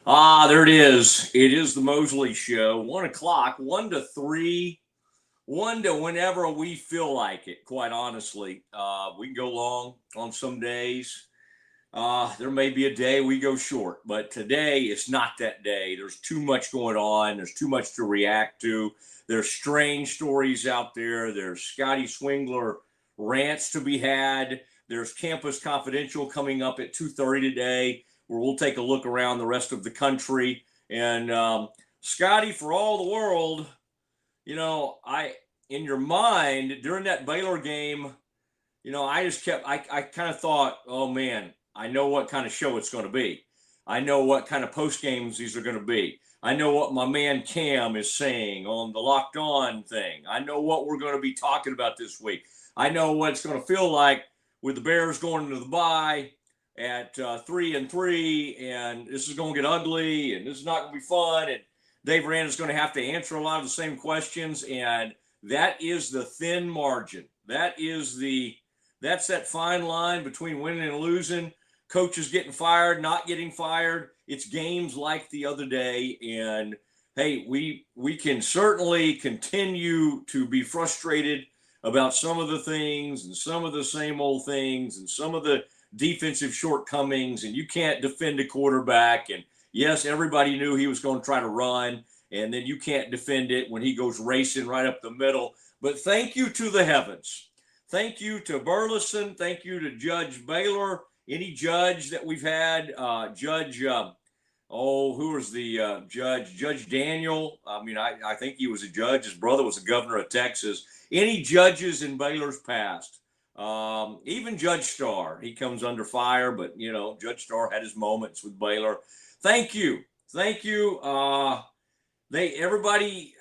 There it is. It is the Mosley Show. 1 o'clock, 1 to 3, 1 to whenever we feel like it, quite honestly. We can go long on some days. There may be a day we go short, but today it's not that day. There's too much going on. There's too much to react to. There's strange stories out there. There's Scotty Swingler rants to be had. There's Campus Confidential coming up at 2:30 today, where we'll take a look around the rest of the country. And Scotty, for all the world, I in your mind during that Baylor game, I just kept, I kind of thought, oh man, I know what kind of show it's going to be. I know what kind of post games these are going to be. I know what my man Cam is saying on the Locked On thing. I know what we're going to be talking about this week. I know what it's going to feel like with the Bears going into the bye at 3-3, and this is going to get ugly, and this is not going to be fun, and Dave Aranda's going to have to answer a lot of the same questions, and that is the thin margin. That's that fine line between winning and losing. Coaches getting fired, not getting fired. It's games like the other day, and hey, we can certainly continue to be frustrated about some of the things and some of the same old things and some of the defensive shortcomings, and you can't defend a quarterback. And yes, everybody knew he was going to try to run, and then you can't defend it when he goes racing right up the middle. But thank you to the heavens. Thank you to Burleson. Thank you to Judge Baylor. Any judge that we've had, who was the judge? Judge Daniel. I think he was a judge. His brother was the governor of Texas. Any judges in Baylor's past, even Judge Starr, he comes under fire, but Judge Starr had his moments with Baylor. Thank you. Everybody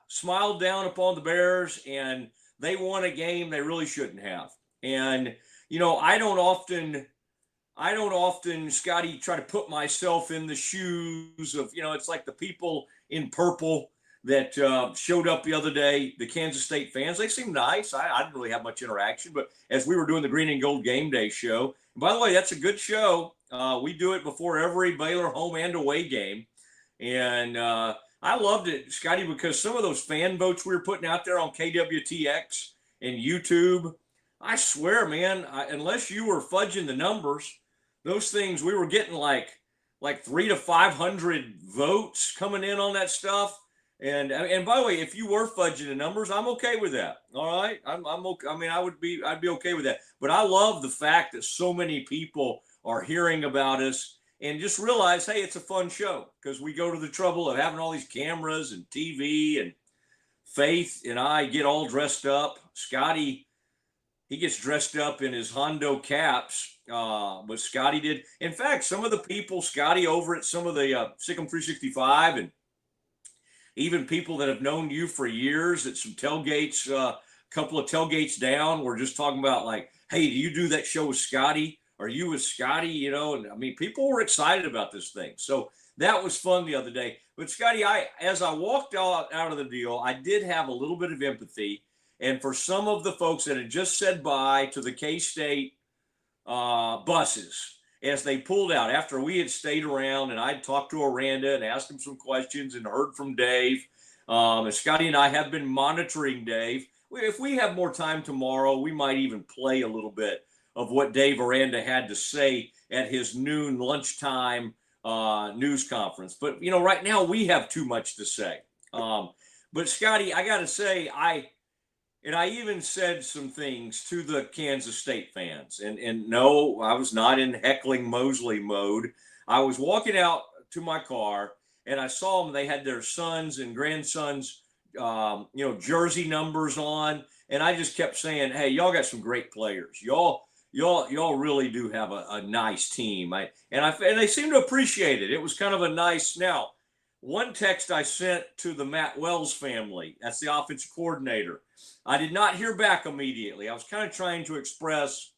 smiled down upon the Bears, and they won a game they really shouldn't have. And I don't often, Scotty, try to put myself in the shoes of, it's like the people in purple that showed up the other day, the Kansas State fans. They seemed nice. I didn't really have much interaction, but as we were doing the Green and Gold Game Day show, and by the way, that's a good show. We do it before every Baylor home and away game. And I loved it, Scotty, because some of those fan votes we were putting out there on KWTX and YouTube, I swear, man, unless you were fudging the numbers, those things, we were getting like 300 to 500 votes coming in on that stuff. And by the way, if you were fudging the numbers, I'm okay with that. All right, I'm okay. I mean, I'd be okay with that. But I love the fact that so many people are hearing about us and just realize, hey, it's a fun show because we go to the trouble of having all these cameras and TV, and Faith and I get all dressed up. Scotty, he gets dressed up in his Hondo caps, but Scotty did. In fact, some of the people, Scotty, over at some of the Sikkim 365, and even people that have known you for years at some tailgates, a couple of tailgates down, were just talking about like, hey, do you do that show with Scotty? Are you with Scotty? And I mean, people were excited about this thing. So that was fun the other day. But Scotty, as I walked out of the deal, I did have a little bit of empathy. And for some of the folks that had just said bye to the K-State buses as they pulled out after we had stayed around, and I'd talked to Aranda and asked him some questions and heard from Dave. And Scotty and I have been monitoring Dave. If we have more time tomorrow, we might even play a little bit of what Dave Aranda had to say at his noon lunchtime news conference. But, right now we have too much to say. But Scotty, I got to say, I even said some things to the Kansas State fans. And no, I was not in heckling Mosley mode. I was walking out to my car, and I saw them. They had their sons and grandsons, jersey numbers on. And I just kept saying, hey, y'all got some great players. Y'all really do have a nice team. And they seem to appreciate it. It was kind of a nice. Now, one text I sent to the Matt Wells family, that's the offensive coordinator, I did not hear back immediately. I was kind of trying to express,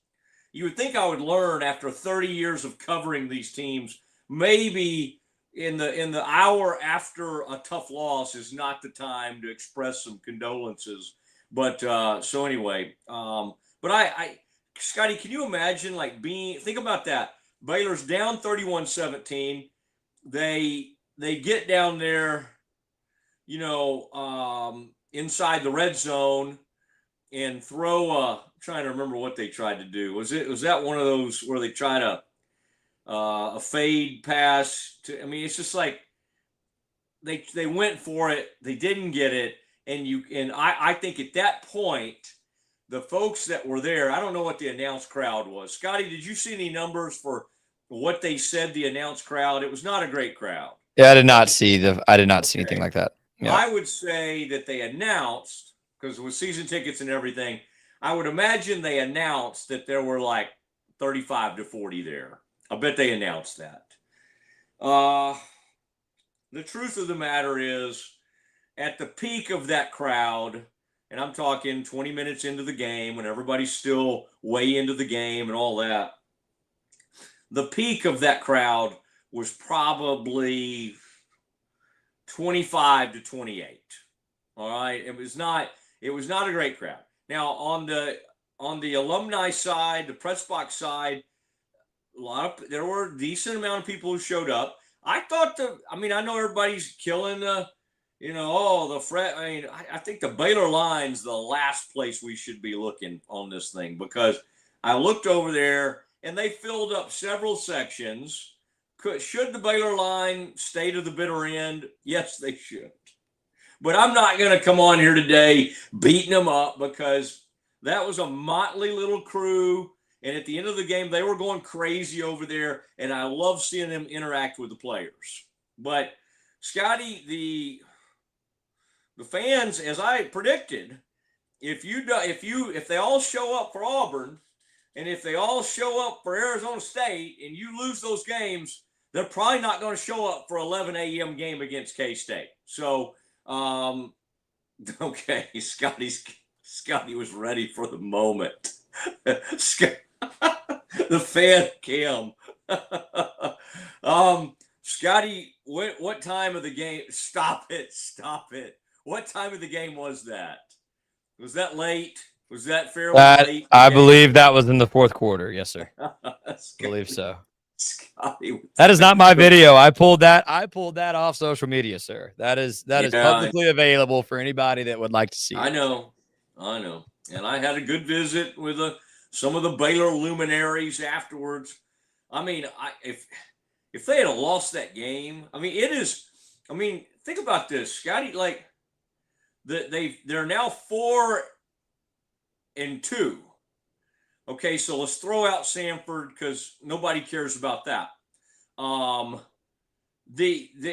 you would think I would learn after 30 years of covering these teams, maybe in the hour after a tough loss is not the time to express some condolences. But so anyway, but I Scotty, can you imagine think about that? Baylor's down 31-17. they get down there, inside the red zone and throw I'm trying to remember what they tried to do. Was that one of those where they try to a fade pass to, I mean, it's just like they went for it, they didn't get it, and I think at that point, the folks that were there, I don't know what the announced crowd was. Scotty, did you see any numbers for what they said the announced crowd? It was not a great crowd. Yeah, I did not see anything like that. Yeah. I would say that they announced, because with season tickets and everything, I would imagine they announced that there were like 35 to 40 there. I bet they announced that. The truth of the matter is, at the peak of that crowd, and I'm talking 20 minutes into the game when everybody's still way into the game and all that, the peak of that crowd was probably 25 to 28. All right. It was not a great crowd. Now on the alumni side, the press box side, there were a decent amount of people who showed up. I thought I know everybody's killing I think the Baylor line's the last place we should be looking on this thing, because I looked over there and they filled up several sections. Should the Baylor line stay to the bitter end? Yes, they should. But I'm not going to come on here today beating them up, because that was a motley little crew. And at the end of the game, they were going crazy over there. And I love seeing them interact with the players. But Scotty, the fans, as I predicted, if they all show up for Auburn, and if they all show up for Arizona State, and you lose those games, they're probably not going to show up for 11 a.m. game against K-State. So, okay, Scotty was ready for the moment. The fan cam. Scotty, what time of the game? Stop it. What time of the game was that? Was that late? Was that fairly late? I believe that was in the fourth quarter. Yes, sir. I believe so. Scotty, that is not my video. I pulled that off social media, sir. That is publicly available for anybody that would like to see it. I know. And I had a good visit with some of the Baylor luminaries afterwards. I mean, if they had lost that game, think about this, Scotty. Like, they're now 4-2. Okay, so let's throw out Samford because nobody cares about that.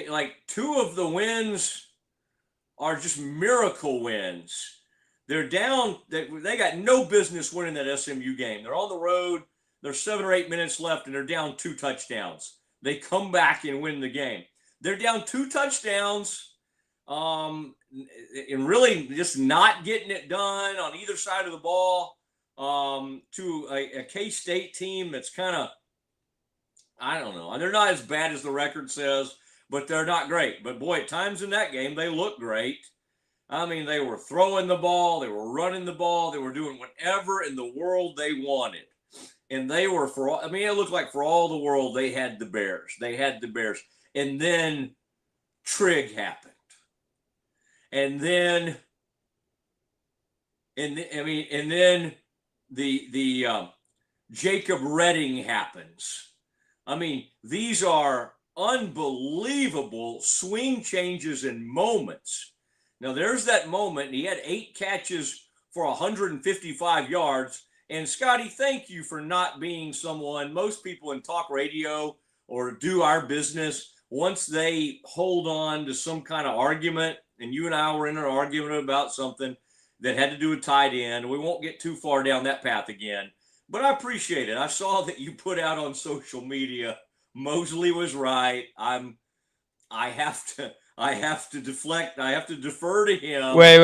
Like, two of the wins are just miracle wins. They're down. They got no business winning that SMU game. They're on the road. There's 7 or 8 minutes left, and they're down 2 touchdowns. They come back and win the game. They're down 2 touchdowns, and really just not getting it done on either side of the ball, to a K-State team that's kind of, I don't know. They're not as bad as the record says, but they're not great. But boy, at times in that game, they looked great. I mean, they were throwing the ball, they were running the ball, they were doing whatever in the world they wanted. And they were it looked like for all the world, they had the Bears. And then Trig happened. And then the Jacob Redding happens. I mean, these are unbelievable swing changes and moments. Now, there's that moment, and he had 8 catches for 155 yards. And, Scotty, thank you for not being someone, most people in talk radio or do our business, once they hold on to some kind of argument, and you and I were in an argument about something that had to do with tight end. We won't get too far down that path again. But I appreciate it. I saw that you put out on social media, Mosley was right. I have to deflect. I have to defer to him. Wait.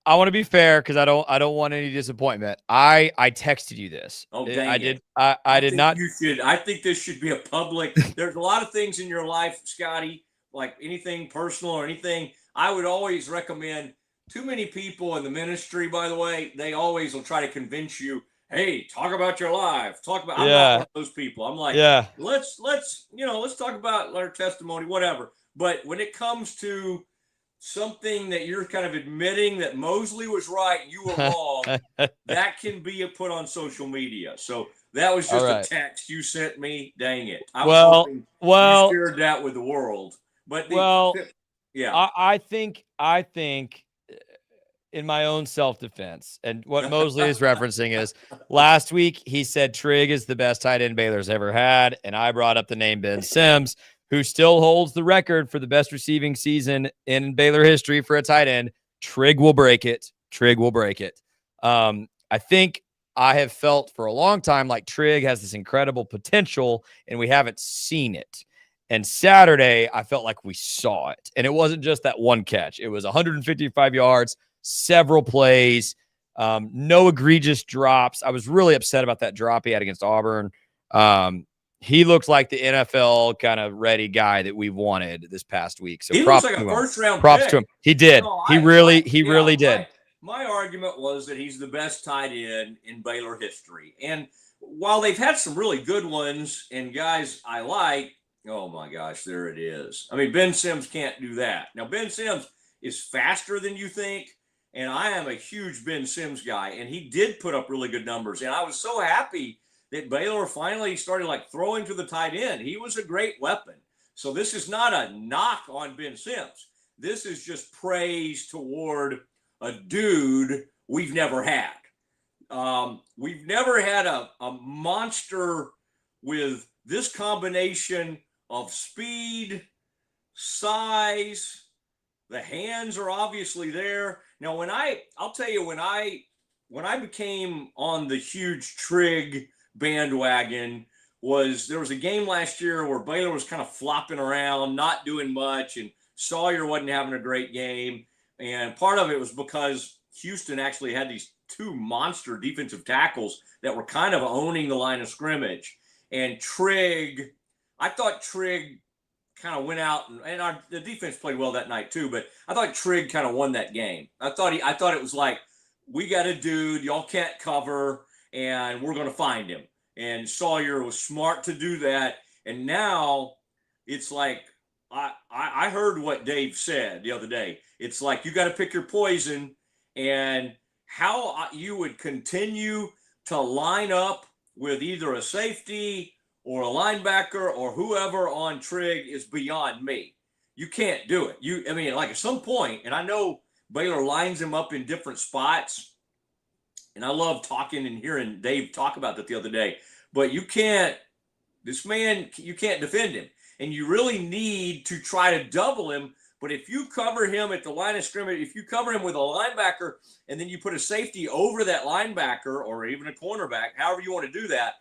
I want to be fair because I don't want any disappointment. I texted you this. Oh, dang I it. did. I did not. You should. I think this should be a public. There's a lot of things in your life, Scotty, like anything personal or anything. I would always recommend. Too many people in the ministry, by the way, they always will try to convince you hey, talk about your life. Talk about. I'm not one Yeah. of those people. I'm like, Yeah. let's let's talk about our testimony, whatever. But when it comes to something that you're kind of admitting that Mosley was right, you were wrong, that can be put on social media. So that was All just a right. text you sent me. Dang it. I was Well, hoping you well, shared that with the world. But well, yeah. I think in my own self-defense, and what Mosley is referencing is last week he said Trigg is the best tight end Baylor's ever had, and I brought up the name Ben Sims, who still holds the record for the best receiving season in Baylor history for a tight end. Trigg will break it. Trigg will break it. I think I have felt for a long time like Trigg has this incredible potential, and we haven't seen it. And Saturday, I felt like we saw it. And it wasn't just that one catch. It was 155 yards, several plays, no egregious drops. I was really upset about that drop he had against Auburn. He looks like the NFL kind of ready guy that we've wanted this past week. So He looks props like to a him. first round Props to pick. him. He did. No, He really did. My argument was that he's the best tight end in Baylor history. And while they've had some really good ones and guys I like, oh my gosh, there it is. I mean, Ben Sims can't do that. Now, Ben Sims is faster than you think. And I am a huge Ben Sims guy. And he did put up really good numbers. And I was so happy that Baylor finally started like throwing to the tight end. He was a great weapon. So this is not a knock on Ben Sims. This is just praise toward a dude we've never had. We've never had a monster with this combination of speed, size. The hands are obviously there. Now, I'll tell you, when I became on the huge Trigg bandwagon, there was a game last year where Baylor was kind of flopping around, not doing much, and Sawyer wasn't having a great game. And part of it was because Houston actually had these two monster defensive tackles that were kind of owning the line of scrimmage. And Trigg, I thought Trigg kind of went out and the defense played well that night too, but I thought Trigg kind of won that game. I thought it was like, we got a dude, y'all can't cover, and we're going to find him. And Sawyer was smart to do that. And now it's like, I heard what Dave said the other day. It's like you got to pick your poison, and how you would continue to line up with either a safety or a linebacker or whoever on Trigg is beyond me. You can't do it. I mean, like at some point, and I know Baylor lines him up in different spots, and I love talking and hearing Dave talk about that the other day, but you can't defend him. And you really need to try to double him. But if you cover him at the line of scrimmage, if you cover him with a linebacker and then you put a safety over that linebacker or even a cornerback, however you want to do that,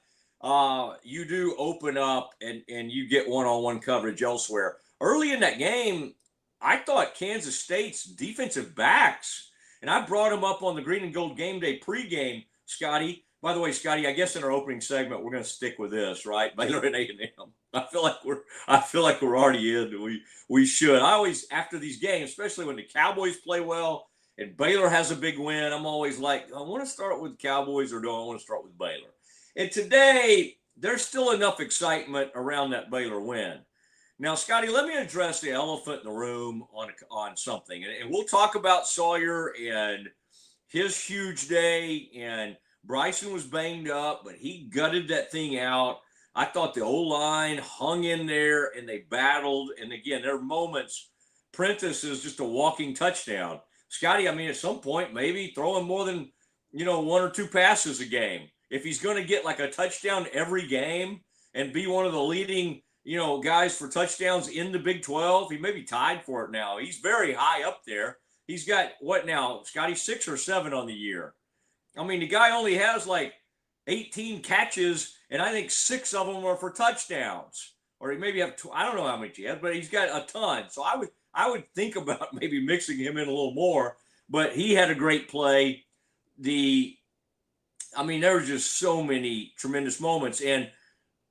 you do open up and you get one-on-one coverage elsewhere. Early in that game, I thought Kansas State's defensive backs, and I brought them up on the Green and Gold Game Day pregame, Scotty. By the way, Scotty, I guess in our opening segment we're going to stick with this, right? Baylor and A&M. I feel like we're already in. We should. I always, after these games, especially when the Cowboys play well and Baylor has a big win, I'm always like, I want to start with Cowboys or do I want to start with Baylor? And today, there's still enough excitement around that Baylor win. Now, Scotty, let me address the elephant in the room on something. And we'll talk about Sawyer and his huge day. And Bryson was banged up, but he gutted that thing out. I thought the O-line hung in there and they battled. And again, there are moments. Prentice is just a walking touchdown. Scotty, I mean, at some point, maybe throw him more than, one or two passes a game. If he's going to get like a touchdown every game and be one of the leading, guys for touchdowns in the Big 12, he may be tied for it now. He's very high up there. He's got what now, Scotty, 6 or 7 on the year. I mean, the guy only has like 18 catches, and I think 6 of them are for touchdowns. Or he maybe have, I don't know how many he has, but he's got a ton. So I would think about maybe mixing him in a little more. But he had a great play. There were just so many tremendous moments. And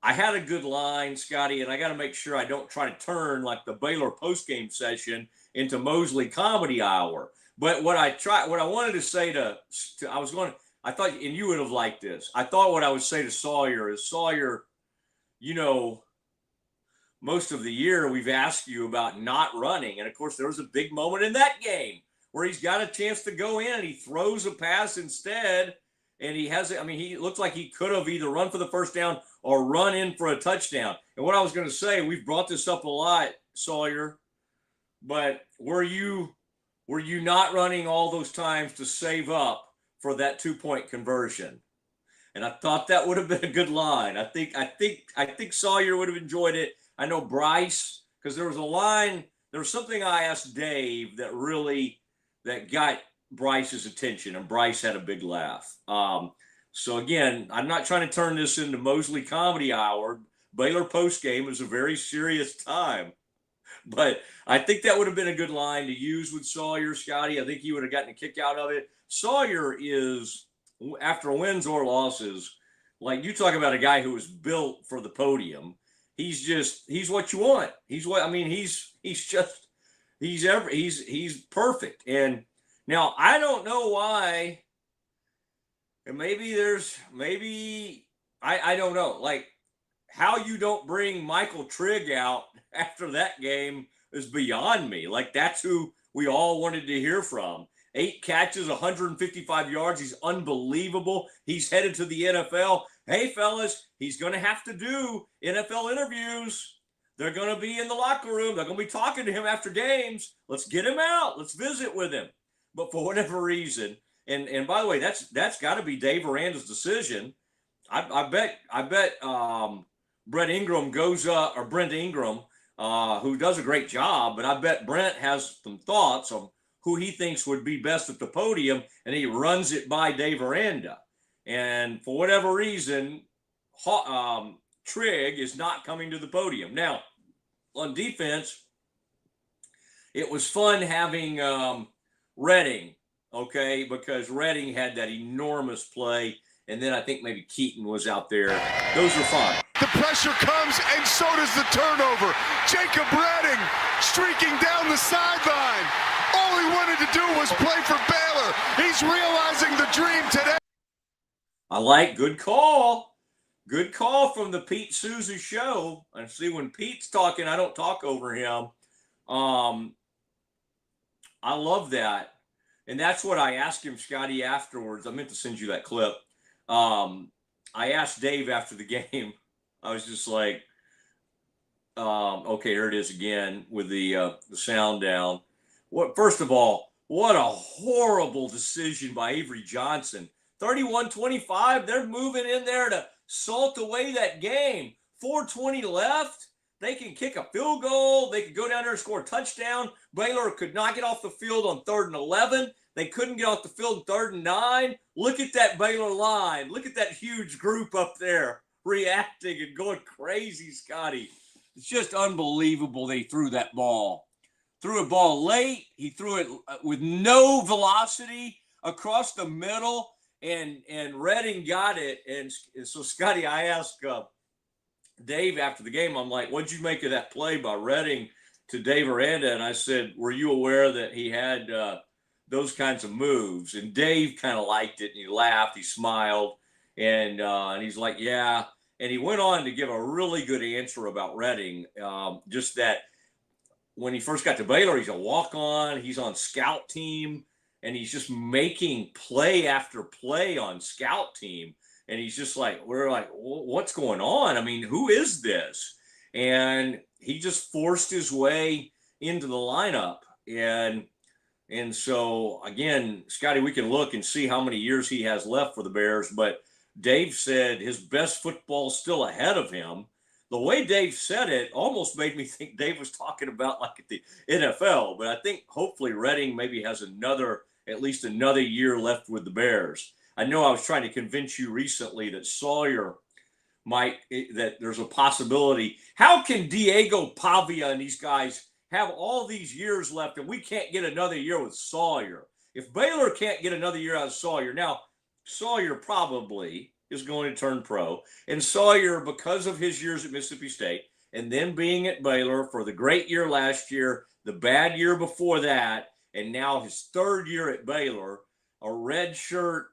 I had a good line, Scotty, and I got to make sure I don't try to turn like the Baylor postgame session into Mosley Comedy Hour. But what I wanted to say I thought, and you would have liked this. I thought what I would say to Sawyer is, Sawyer, you know, most of the year we've asked you about not running. And of course, there was a big moment in that game where he's got a chance to go in and he throws a pass instead. And he has, I mean, he looks like he could have either run for the first down or run in for a touchdown. And what I was going to say, we've brought this up a lot, Sawyer, but were you not running all those times to save up for that 2-point conversion? And I thought that would have been a good line. I think Sawyer would have enjoyed it. I know Bryce, because there was a line, there was something I asked Dave that got Bryce's attention, and Bryce had a big laugh. So again, I'm not trying to turn this into Mosley Comedy Hour. Baylor postgame is a very serious time. But I think that would have been a good line to use with Sawyer, Scotty. I think he would have gotten a kick out of it. Sawyer is, after wins or losses, like you talk about a guy who was built for the podium. He's what you want. He's perfect. And now I don't know why, and I don't know, like how you don't bring Michael Trigg out after that game is beyond me. Like that's who we all wanted to hear from. 8 catches, 155 yards. He's unbelievable. He's headed to the NFL. Hey, fellas, he's going to have to do NFL interviews. They're going to be in the locker room. They're going to be talking to him after games. Let's get him out. Let's visit with him. But for whatever reason, and by the way, that's got to be Dave Aranda's decision. I bet Brent Ingram goes up, or Brent Ingram, who does a great job, but I bet Brent has some thoughts on who he thinks would be best at the podium, and he runs it by Dave Aranda. And for whatever reason, Trigg is not coming to the podium. Now, on defense, it was fun having Redding, okay, because Redding had that enormous play, and then I think maybe Keaton was out there. Those were fun. The pressure comes, and so does the turnover. Jacob Redding streaking down the sideline. All he wanted to do was play for Baylor. He's realizing the dream today. I like, good call. Good call from the Pete Souza show. And see, when Pete's talking, I don't talk over him. I love that. And that's what I asked him, Scotty, afterwards. I meant to send you that clip. I asked Dave after the game. I was just like, okay, here it is again with the sound down. First of all, what a horrible decision by Avery Johnson. 31-25, they're moving in there to salt away that game. 4:20 left. They can kick a field goal. They could go down there and score a touchdown. Baylor could not get off the field on 3rd and 11. They couldn't get off the field on 3rd and 9. Look at that Baylor line. Look at that huge group up there reacting and going crazy, Scotty. It's just unbelievable they threw that ball. Threw a ball late. He threw it with no velocity across the middle, and Redding got it. And so, Scotty, I asked Dave after the game, I'm like, what'd you make of that play by Redding to Dave Aranda? And I said, were you aware that he had those kinds of moves? And Dave kind of liked it, and he laughed, he smiled, and he's like, yeah. And he went on to give a really good answer about Redding, just that when he first got to Baylor, he's a walk-on, he's on scout team, and he's just making play after play on scout team. And he's just like, we're like, what's going on? I mean, who is this? And he just forced his way into the lineup. And so, again, Scotty, we can look and see how many years he has left for the Bears. But Dave said his best football's still ahead of him. The way Dave said it almost made me think Dave was talking about like at the NFL. But I think hopefully Redding maybe has at least another year left with the Bears. I know I was trying to convince you recently that Sawyer that there's a possibility. How can Diego Pavia and these guys have all these years left and we can't get another year with Sawyer? If Baylor can't get another year out of Sawyer, now Sawyer probably is going to turn pro. And Sawyer, because of his years at Mississippi State and then being at Baylor for the great year last year, the bad year before that, and now his 3rd year at Baylor, a red shirt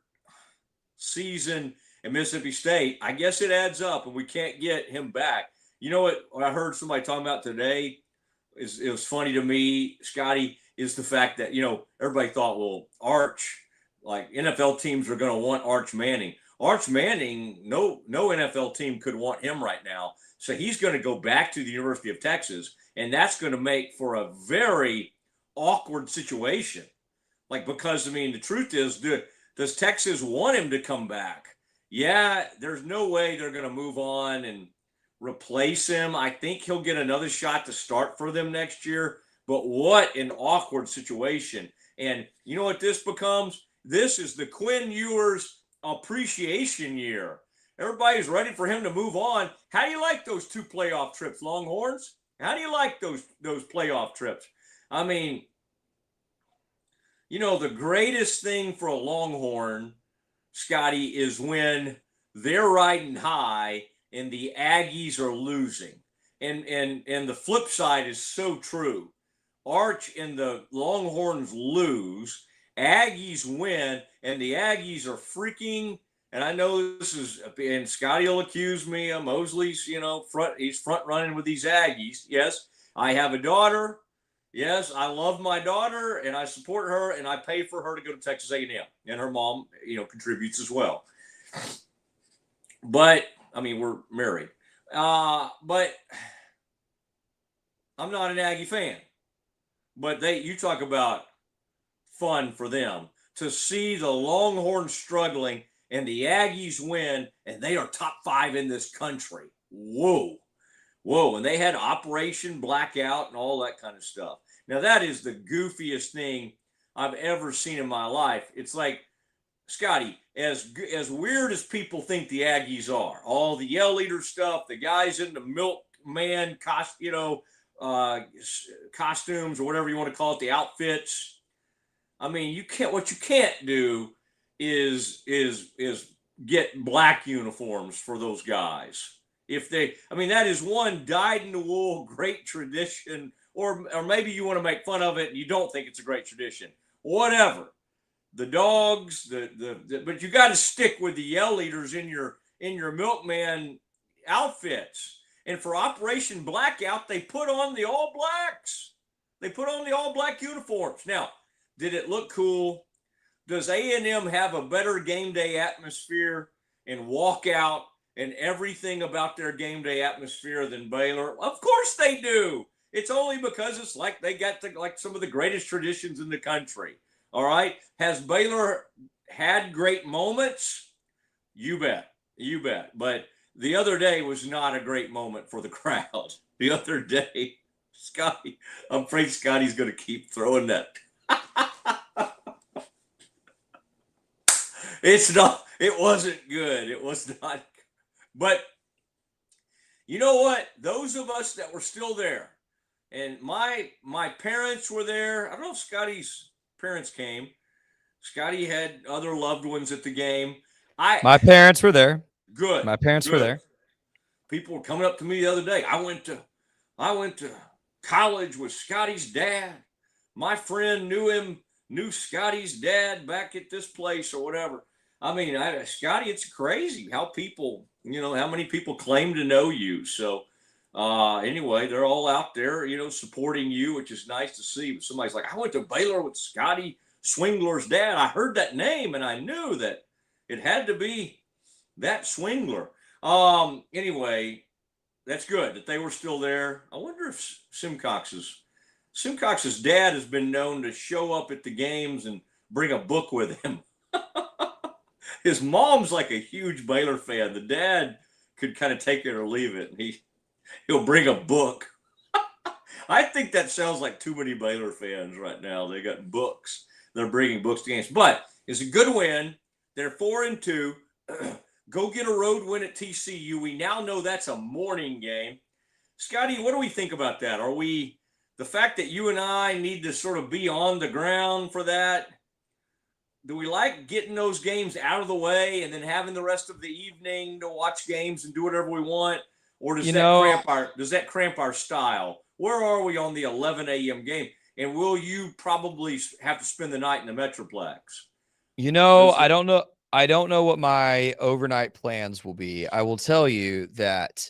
season at Mississippi State, I guess it adds up, and we can't get him back. You know what I heard somebody talking about today? It was funny to me, Scotty, is the fact that, everybody thought, well, Arch, like NFL teams are going to want Arch Manning. Arch Manning, no NFL team could want him right now. So he's going to go back to the University of Texas, and that's going to make for a very awkward situation. Because, the truth is, does Texas want him to come back? Yeah, there's no way they're going to move on and replace him. I think he'll get another shot to start for them next year, but what an awkward situation. And you know what this becomes? This is the Quinn Ewers appreciation year. Everybody's ready for him to move on. How do you like those 2 playoff trips, Longhorns? How do you like those playoff trips? The greatest thing for a Longhorn, Scotty, is when they're riding high and the Aggies are losing. And the flip side is so true. Arch and the Longhorns lose, Aggies win, and the Aggies are freaking, and I know this is, and Scotty will accuse me of Mosley's, he's front running with these Aggies. Yes, I have a daughter. Yes, I love my daughter, and I support her, and I pay for her to go to Texas A&M, and her mom, contributes as well. But, we're married. But I'm not an Aggie fan. But you talk about fun for them to see the Longhorns struggling and the Aggies win, and they are top 5 in this country. Whoa. And they had Operation Blackout and all that kind of stuff. Now, that is the goofiest thing I've ever seen in my life. It's like, Scotty, as weird as people think the Aggies are, all the yell leader stuff, the guys in the milkman costumes or whatever you want to call it, the outfits. What you can't do is get black uniforms for those guys. If that is one dyed-in-the-wool great tradition, or maybe you want to make fun of it and you don't think it's a great tradition. Whatever. The dogs, but you got to stick with the yell leaders in your milkman outfits. And for Operation Blackout, they put on the All Blacks. They put on the All Black uniforms. Now, did it look cool? Does A&M have a better game day atmosphere and walkout and everything about their game day atmosphere than Baylor? Of course they do. It's only because it's like they got some of the greatest traditions in the country. All right. Has Baylor had great moments? You bet. But the other day was not a great moment for the crowd. The other day, Scotty, I'm afraid Scotty's going to keep throwing that. It wasn't good. It was not. But you know what? Those of us that were still there, and my parents were there. I don't know if Scotty's parents came. Scotty had other loved ones at the game. My parents were there. Good. My parents were there. People were coming up to me the other day. I went to college with Scotty's dad. My friend knew Scotty's dad back at this place or whatever. Scotty, it's crazy how people, how many people claim to know you. So anyway, they're all out there, supporting you, which is nice to see. But somebody's like, I went to Baylor with Scotty Swingler's dad. I heard that name and I knew that it had to be that Swingler. Anyway, that's good that they were still there. I wonder if Simcox's dad has been known to show up at the games and bring a book with him. His mom's like a huge Baylor fan. The dad could kind of take it or leave it. And he'll bring a book. I think that sounds like too many Baylor fans right now. They got books. They're bringing books to games. But it's a good win. They're 4-2. Go get a road win at TCU. We now know that's a morning game. Scotty, what do we think about that? The fact that you and I need to sort of be on the ground for that, do we like getting those games out of the way and then having the rest of the evening to watch games and do whatever we want? Or does that cramp our style? Where are we on the 11 a.m. game? And will you probably have to spend the night in the Metroplex? I don't know. I don't know what my overnight plans will be. I will tell you that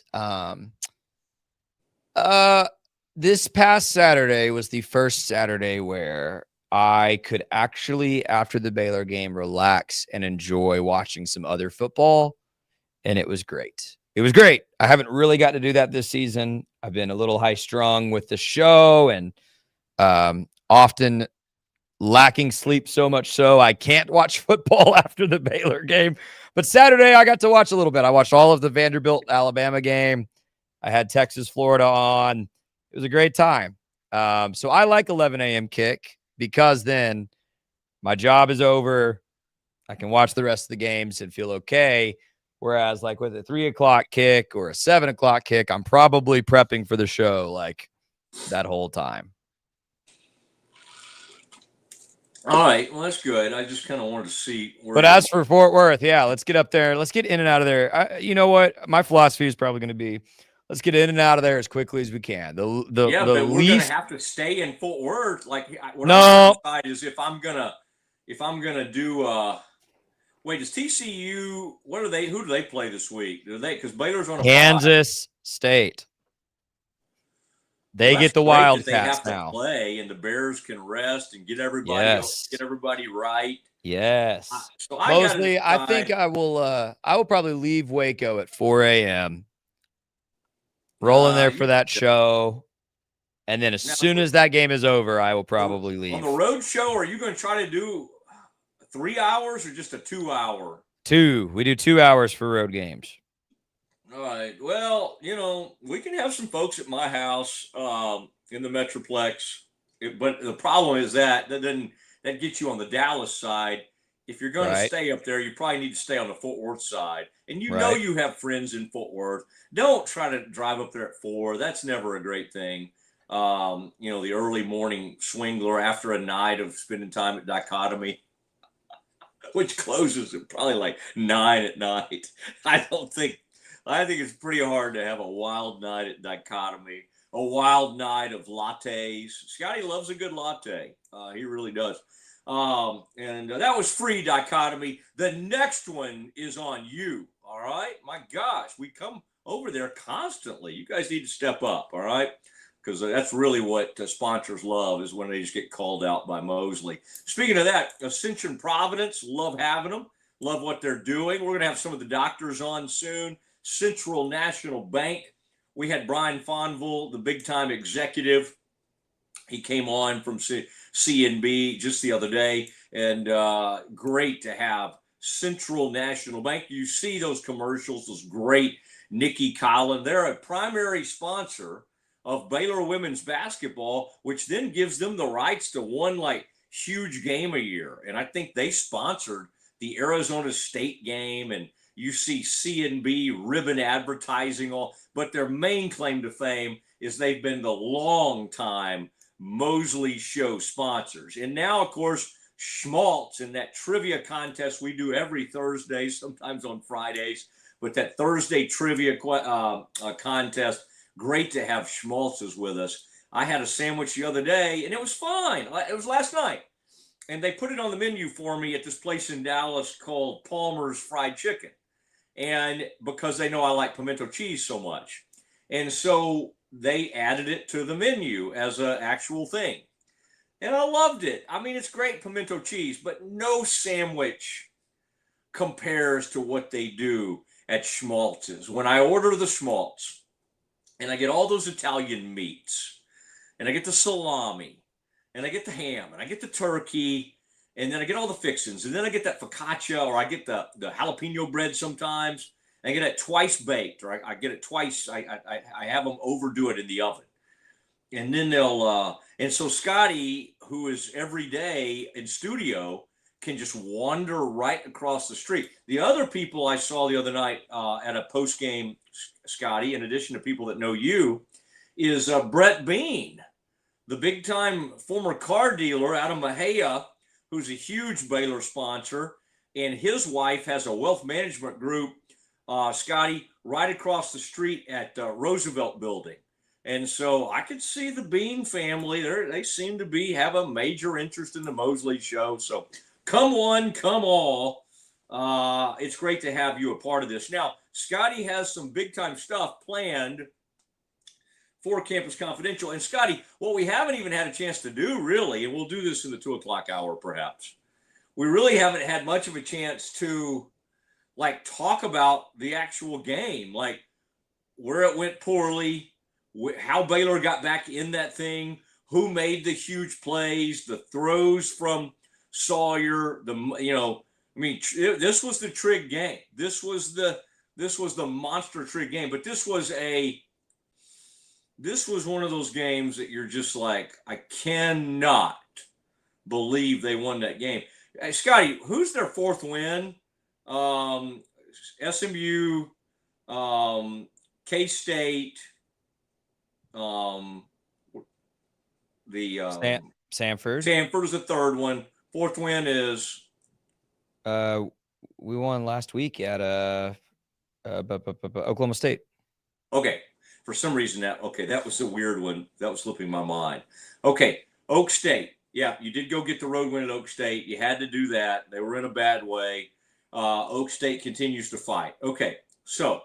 this past Saturday was the first Saturday where I could actually, after the Baylor game, relax and enjoy watching some other football, and it was great. It was great. I haven't really got to do that this season. I've been a little high strung with the show and often lacking sleep, so much so I can't watch football after the Baylor game. But Saturday, I got to watch a little bit. I watched all of the Vanderbilt-Alabama game. I had Texas-Florida on. It was a great time. So I like 11 a.m. kick because then my job is over. I can watch the rest of the games and feel okay. Whereas like with a 3 o'clock kick or a 7 o'clock kick, I'm probably prepping for the show like that whole time. All right. Well, that's good. I just kind of wanted to see. But as for Fort Worth, yeah, let's get up there. Let's get in and out of there. You know what? My philosophy is probably going to be, let's get in and out of there as quickly as we can. But least... we're going to have to stay in Fort Worth. Like what no, I'm is if I'm gonna do. Wait, is TCU? What are they? Who do they play this week? Do they? Because Baylor's on a Kansas State. They get the Wildcats they have now. To play, and the Bears can rest and get everybody right. Yes. So Mosley, I think I will probably leave Waco at 4 a.m. Roll in there for that show. And then as soon as that game is over, I will probably leave. On the road show, are you going to try to do 3 hours or just a 2 hour? 2. We do 2 hours for road games. All right. Well, we can have some folks at my house in the Metroplex, but the problem is that gets you on the Dallas side. If you're going to stay up there, you probably need to stay on the Fort Worth side. And know you have friends in Fort Worth. Don't try to drive up there at 4. That's never a great thing. The early morning swingler after a night of spending time at Dichotomy, which closes at probably like 9 at night. I think it's pretty hard to have a wild night at Dichotomy, a wild night of lattes. Scotty loves a good latte. He really does. And that was free Dichotomy. The next one is on you. All right. My gosh, we come over there constantly. You guys need to step up. All right. Because that's really what sponsors love is when they just get called out by Mosley. Speaking of that, Ascension Providence, love having them. Love what they're doing. We're going to have some of the doctors on soon. Central National Bank. We had Brian Fonville, the big-time executive. He came on from CNB just the other day, and great to have Central National Bank. You see those commercials, those great Nikki Collin. They're a primary sponsor of Baylor women's basketball, which then gives them the rights to one huge game a year. And I think they sponsored the Arizona State game, and you see CNB ribbon advertising but their main claim to fame is they've been the long time Mosley Show sponsors. And now, of course, Schmaltz in that trivia contest we do every Thursday, sometimes on Fridays, but that Thursday trivia contest, great to have Schmaltz's with us. I had a sandwich the other day, and it was fine. It was last night. And they put it on the menu for me at this place in Dallas called Palmer's Fried Chicken. And because they know I like pimento cheese so much. And so they added it to the menu as an actual thing. And I loved it. I mean, it's great pimento cheese, but no sandwich compares to what they do at Schmaltz's. When I order the Schmaltz, and I get all those Italian meats, and I get the salami, and I get the ham, and I get the turkey, and then I get all the fixings, and then I get that focaccia, or I get the jalapeno bread sometimes, and I get it twice baked, or I get it twice. I have them overdo it in the oven, and then they'll and so Scotty, who is every day in studio, can just wander right across the street. The other people I saw the other night at a post game, Scotty, in addition to people that know you, is Brett Bean, the big time former car dealer out of Mahia, who's a huge Baylor sponsor, and his wife has a wealth management group, Scotty, right across the street at Roosevelt Building. And so I could see the Bean family. They seem to have a major interest in the Mosley Show. So come one, come all. It's great to have you a part of this. Now, Scotty has some big-time stuff planned for Campus Confidential. And, Scotty, what we haven't even had a chance to do, really, and we'll do this in the 2 o'clock hour perhaps, we really haven't had much of a chance to, like, talk about the actual game, like where it went poorly, how Baylor got back in that thing, who made the huge plays, the throws from Sawyer, this was the Trig game. This was the monster Trig game, but this was one of those games that you're just like, I cannot believe they won that game. Hey, Scotty, who's their fourth win? SMU, K-State, Sanford. Sanford is the third one. Fourth win is we won last week at Oklahoma State. Okay. For some reason that was a weird one. That was slipping my mind. Okay. Oak State. Yeah, you did go get the road win at Oak State. You had to do that. They were in a bad way. Oak State continues to fight. Okay. So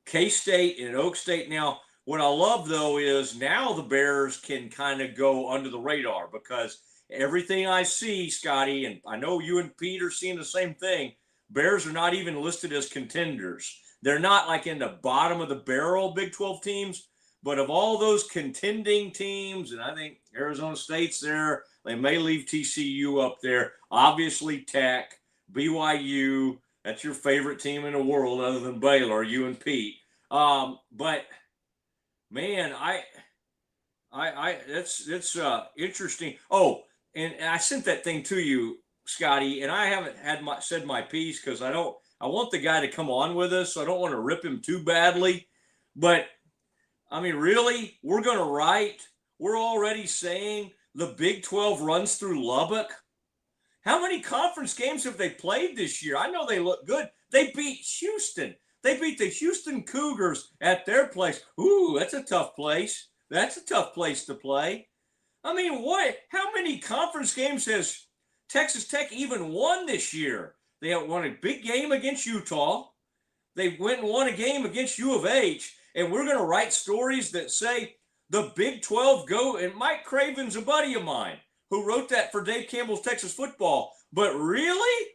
K-State and Oak State. Now, what I love, though, is now the Bears can kind of go under the radar because everything I see, Scotty, and I know you and Pete are seeing the same thing, Bears are not even listed as contenders. They're not like in the bottom of the barrel Big 12 teams, but of all those contending teams, and I think Arizona State's there, they may leave TCU up there, obviously Tech, BYU, that's your favorite team in the world other than Baylor, you and Pete. But man, that's interesting. Oh, and I sent that thing to you, Scotty, and I haven't said my piece because I want the guy to come on with us, so I don't want to rip him too badly. But I mean, really, we're going to write. We're already saying the Big 12 runs through Lubbock. How many conference games have they played this year? I know they look good. They beat Houston. They beat the Houston Cougars at their place. Ooh, that's a tough place. That's a tough place to play. I mean, what? How many conference games has Texas Tech even won this year? They won a big game against Utah. They went and won a game against U of H. And we're going to write stories that say the Big 12 go. And Mike Craven's a buddy of mine who wrote that for Dave Campbell's Texas Football. But really?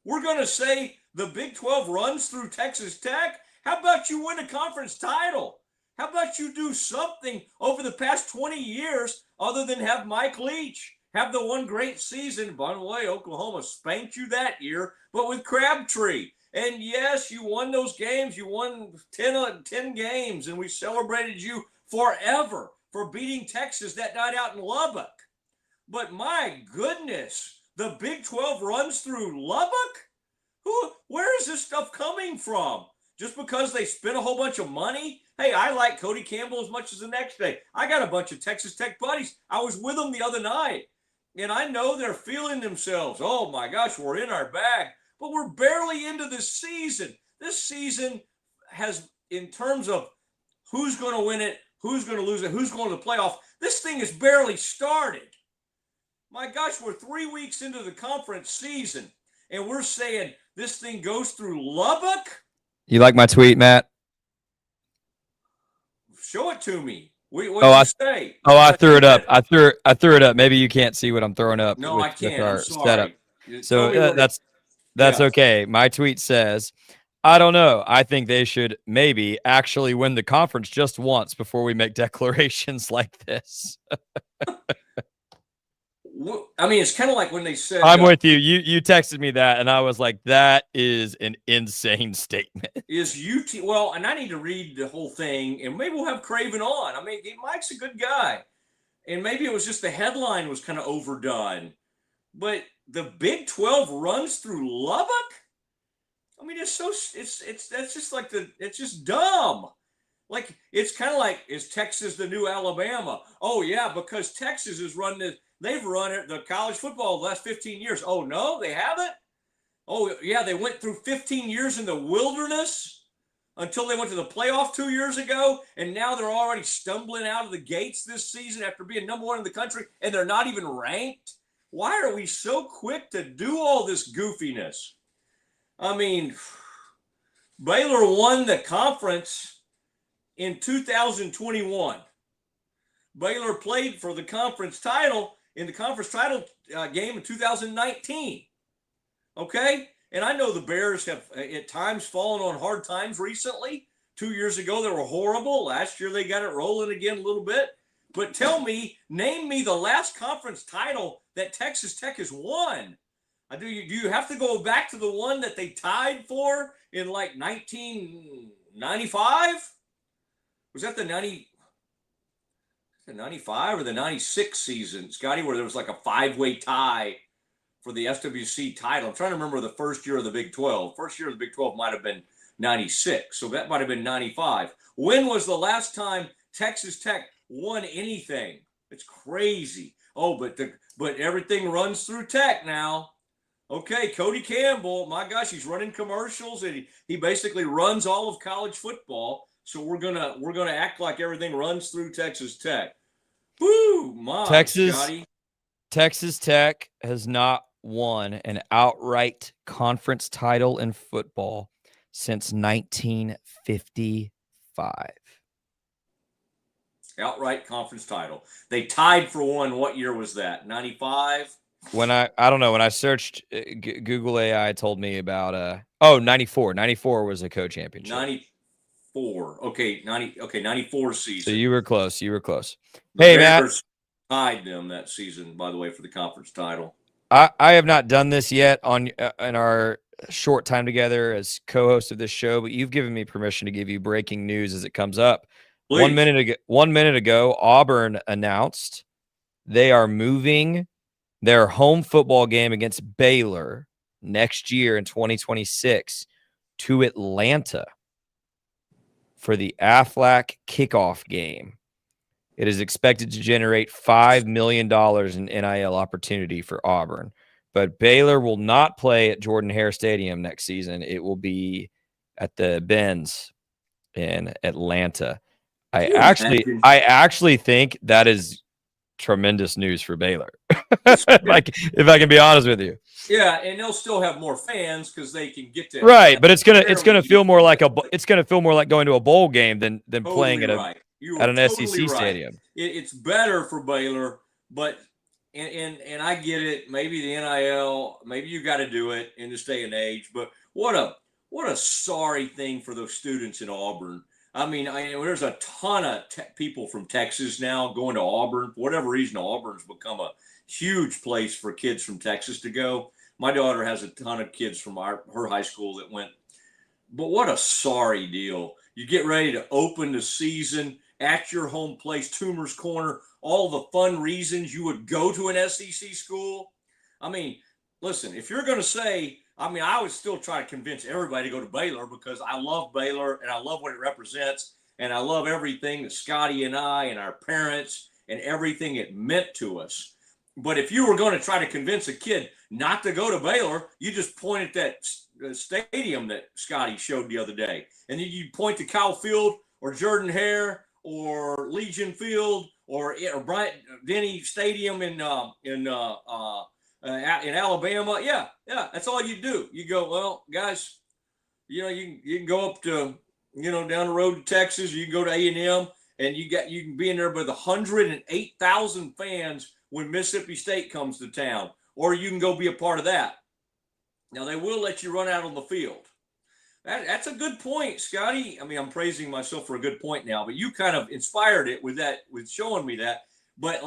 We're going to say the Big 12 runs through Texas Tech? How about you win a conference title? How about you do something over the past 20 years other than have Mike Leach have the one great season? By the way, Oklahoma spanked you that year, but with Crabtree. And yes, you won those games. You won 10 games, and we celebrated you forever for beating Texas that night out in Lubbock. But my goodness, the Big 12 runs through Lubbock? Where is this stuff coming from? Just because they spent a whole bunch of money? Hey, I like Cody Campbell as much as the next day. I got a bunch of Texas Tech buddies. I was with them the other night, and I know they're feeling themselves. Oh, my gosh, we're in our bag. But we're barely into this season. This season has, in terms of who's going to win it, who's going to lose it, who's going to the playoff, this thing has barely started. My gosh, we're 3 weeks into the conference season, and we're saying this thing goes through Lubbock? You like my tweet, Matt? Show it to me. What did you say? Oh, I threw it up. I threw it up. Maybe you can't see what I'm throwing up. No, I can't. With our I'm sorry. setup. So that's okay. My tweet says, I don't know. I think they should maybe actually win the conference just once before we make declarations like this. I mean, it's kind of like when they said... I'm with you. You texted me that, and I was like, that is an insane statement. Is UT... Well, and I need to read the whole thing, and maybe we'll have Craven on. I mean, Mike's a good guy. And maybe it was just the headline was kind of overdone. But the Big 12 runs through Lubbock? I mean, it's just dumb. Like, it's kind of like, is Texas the new Alabama? Oh, yeah, because Texas has run this... They've run it, the college football the last 15 years. Oh, no, they haven't? Oh, yeah, they went through 15 years in the wilderness until they went to the playoff 2 years ago, and now they're already stumbling out of the gates this season after being number one in the country, and they're not even ranked? Why are we so quick to do all this goofiness? I mean, Baylor won the conference in 2021. Baylor played for the conference title in the conference title game in 2019. Okay? And I know the Bears have at times fallen on hard times recently. 2 years ago, they were horrible. Last year, they got it rolling again a little bit. But name me the last conference title that Texas Tech has won. Do you have to go back to the one that they tied for in like 1995? Was that the 95 or the 96 season, Scotty, where there was like a 5-way tie for the SWC title? I'm trying to remember the first year of the Big 12. First year of the Big 12 might have been 96, so that might have been 95. When was the last time Texas Tech won anything? It's crazy. Oh, but everything runs through Tech now. Okay, Cody Campbell, my gosh, he's running commercials and he basically runs all of college football. So we're gonna act like everything runs through Texas Tech. Woo, my Scotty. Texas Tech has not won an outright conference title in football since 1955. Outright conference title. They tied for one. What year was that? 95? When I don't know. When I searched, Google AI told me about 94. 94 was a co-championship. 94. Okay, 94 season. So you were close. The Hey, Bears Matt. tied them that season, by the way, for the conference title. I have not done this yet in our short time together as co-host of this show, but you've given me permission to give you breaking news as it comes up. Please. 1 minute ago, Auburn announced they are moving their home football game against Baylor next year in 2026 to Atlanta for the Aflac kickoff game. It is expected to generate $5 million in NIL opportunity for Auburn. But Baylor will not play at Jordan-Hare Stadium next season. It will be at the Benz in Atlanta. I actually think that is tremendous news for Baylor. Like, if I can be honest with you. Yeah, and they'll still have more fans because they can get to right. But it's gonna feel more like going to a bowl game than totally playing at an totally SEC stadium. It's better for Baylor, but and I get it. Maybe the NIL, maybe you got to do it in this day and age. But what a sorry thing for those students in Auburn. I mean, there's a ton of people from Texas now going to Auburn. For whatever reason, Auburn's become a huge place for kids from Texas to go. My daughter has a ton of kids from her high school that went. But what a sorry deal. You get ready to open the season at your home place, Toomer's Corner, all the fun reasons you would go to an SEC school. I mean, listen, if you're going to say, I would still try to convince everybody to go to Baylor because I love Baylor and I love what it represents and I love everything that Scotty and I and our parents and everything it meant to us. But if you were going to try to convince a kid not to go to Baylor, you just point at that stadium that Scotty showed the other day. And then you point to Kyle Field or Jordan-Hare or Legion Field or Bryant Denny Stadium in Alabama. Yeah, that's all you do. You go, well, guys, you can go up to, down the road to Texas. You can go to A&M, and you can be in there with 108,000 fans when Mississippi State comes to town, or you can go be a part of that. Now, they will let you run out on the field. That's a good point, Scotty. I'm praising myself for a good point now, but you kind of inspired it with showing me that. But,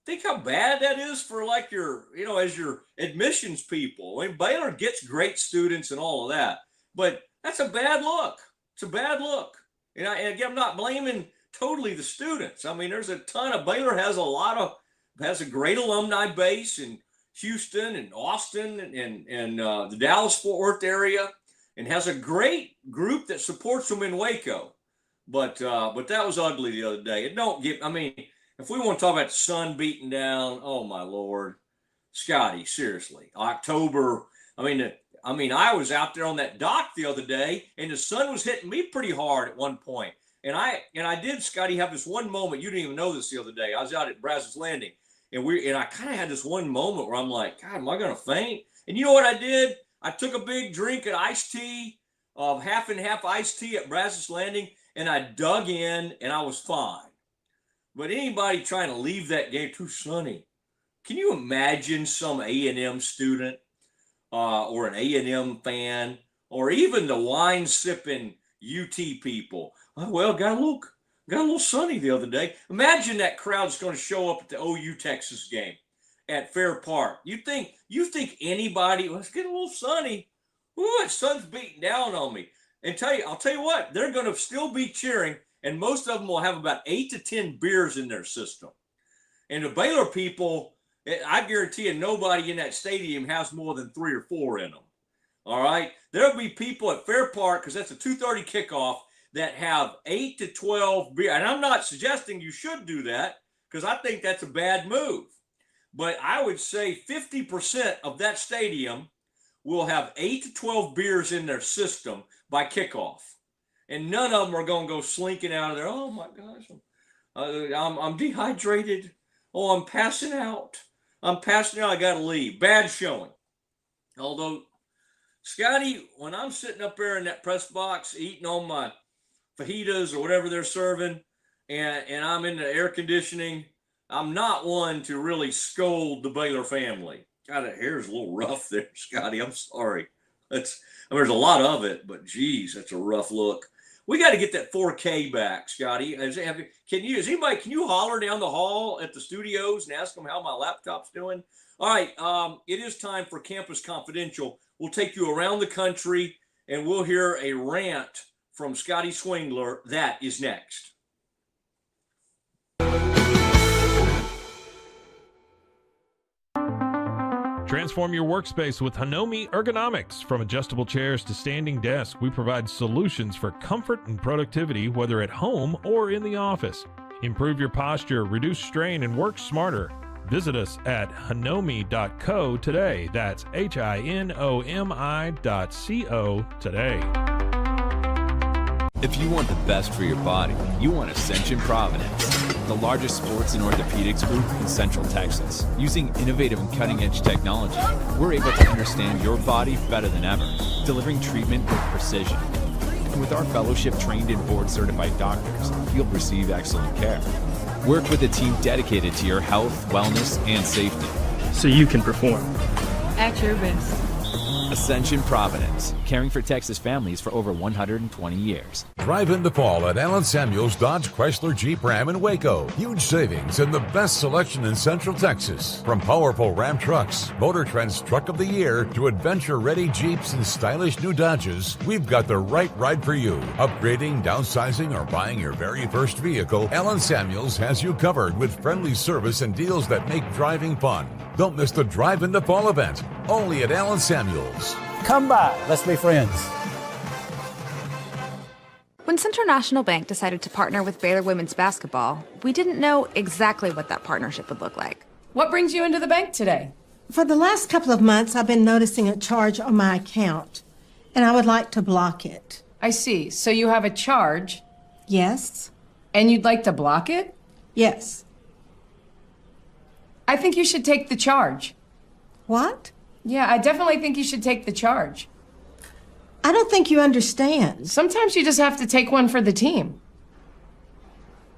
think how bad that is for as your admissions people. Baylor gets great students and all of that, but that's a bad look. It's a bad look. And again, I'm not blaming totally the students. There's a ton of Baylor has a great alumni base in Houston and Austin and the Dallas-Fort Worth area, and has a great group that supports them in Waco. But that was ugly the other day. If we want to talk about the sun beating down, oh my Lord, Scotty, seriously, October. I was out there on that dock the other day, and the sun was hitting me pretty hard at one point. And I did, Scotty, have this one moment. You didn't even know this the other day. I was out at Brazos Landing, and I kind of had this one moment where I'm like, God, am I going to faint? And you know what I did? I took a big drink of iced tea, of half and half iced tea at Brazos Landing, and I dug in, and I was fine. But anybody trying to leave that game too sunny, can you imagine some A&M student or an A&M fan, or even the wine-sipping UT people? Oh, well, got a little sunny the other day. Imagine that crowd's going to show up at the OU Texas game at Fair Park. You think anybody? Let's get a little sunny. Ooh, that sun's beating down on me. And I'll tell you what, they're going to still be cheering, and most of them will have about 8 to 10 beers in their system. And the Baylor people, I guarantee you, nobody in that stadium has more than 3 or 4 in them. All right, there'll be people at Fair Park, because that's a 2:30 kickoff, that have 8 to 12 beer. And I'm not suggesting you should do that, because I think that's a bad move. But I would say 50% of that stadium will have 8 to 12 beers in their system by kickoff. And none of them are going to go slinking out of there. Oh, my gosh, I'm dehydrated. Oh, I'm passing out. I got to leave. Bad showing. Although, Scotty, when I'm sitting up there in that press box eating on my fajitas or whatever they're serving, and I'm in the air conditioning, I'm not one to really scold the Baylor family. God, that hair's a little rough there, Scotty. I'm sorry. There's a lot of it, but geez, that's a rough look. We got to get that 4K back, Scotty. Can you holler down the hall at the studios and ask them how my laptop's doing? All right, it is time for Campus Confidential. We'll take you around the country, and we'll hear a rant from Scotty Swingler. That is next. Transform your workspace with Hanomi Ergonomics. From adjustable chairs to standing desks, we provide solutions for comfort and productivity, whether at home or in the office. Improve your posture, reduce strain, and work smarter. Visit us at hanomi.co today. That's HINOMI.co today. If you want the best for your body, you want Ascension Providence, the largest sports and orthopedics group in Central Texas. Using innovative and cutting-edge technology, we're able to understand your body better than ever, delivering treatment with precision. And with our fellowship-trained and board-certified doctors, you'll receive excellent care. Work with a team dedicated to your health, wellness, and safety. So you can perform at your best. Ascension Providence, caring for Texas families for over 120 years. Drive in the fall at Allen Samuels Dodge Chrysler Jeep Ram in Waco. Huge savings and the best selection in Central Texas. From powerful Ram trucks, Motor Trend's Truck of the Year, to adventure-ready Jeeps and stylish new Dodges, we've got the right ride for you. Upgrading, downsizing, or buying your very first vehicle, Allen Samuels has you covered with friendly service and deals that make driving fun. Don't miss the Drive in the Fall event, only at Allen Samuels. Come by, let's be friends. When Central National Bank decided to partner with Baylor women's basketball, we didn't know exactly what that partnership would look like. What brings you into the bank today? For the last couple of months, I've been noticing a charge on my account, and I would like to block it. I see. So you have a charge? Yes. And you'd like to block it? Yes. I think you should take the charge. What? Yeah, I definitely think you should take the charge. I don't think you understand. Sometimes you just have to take one for the team.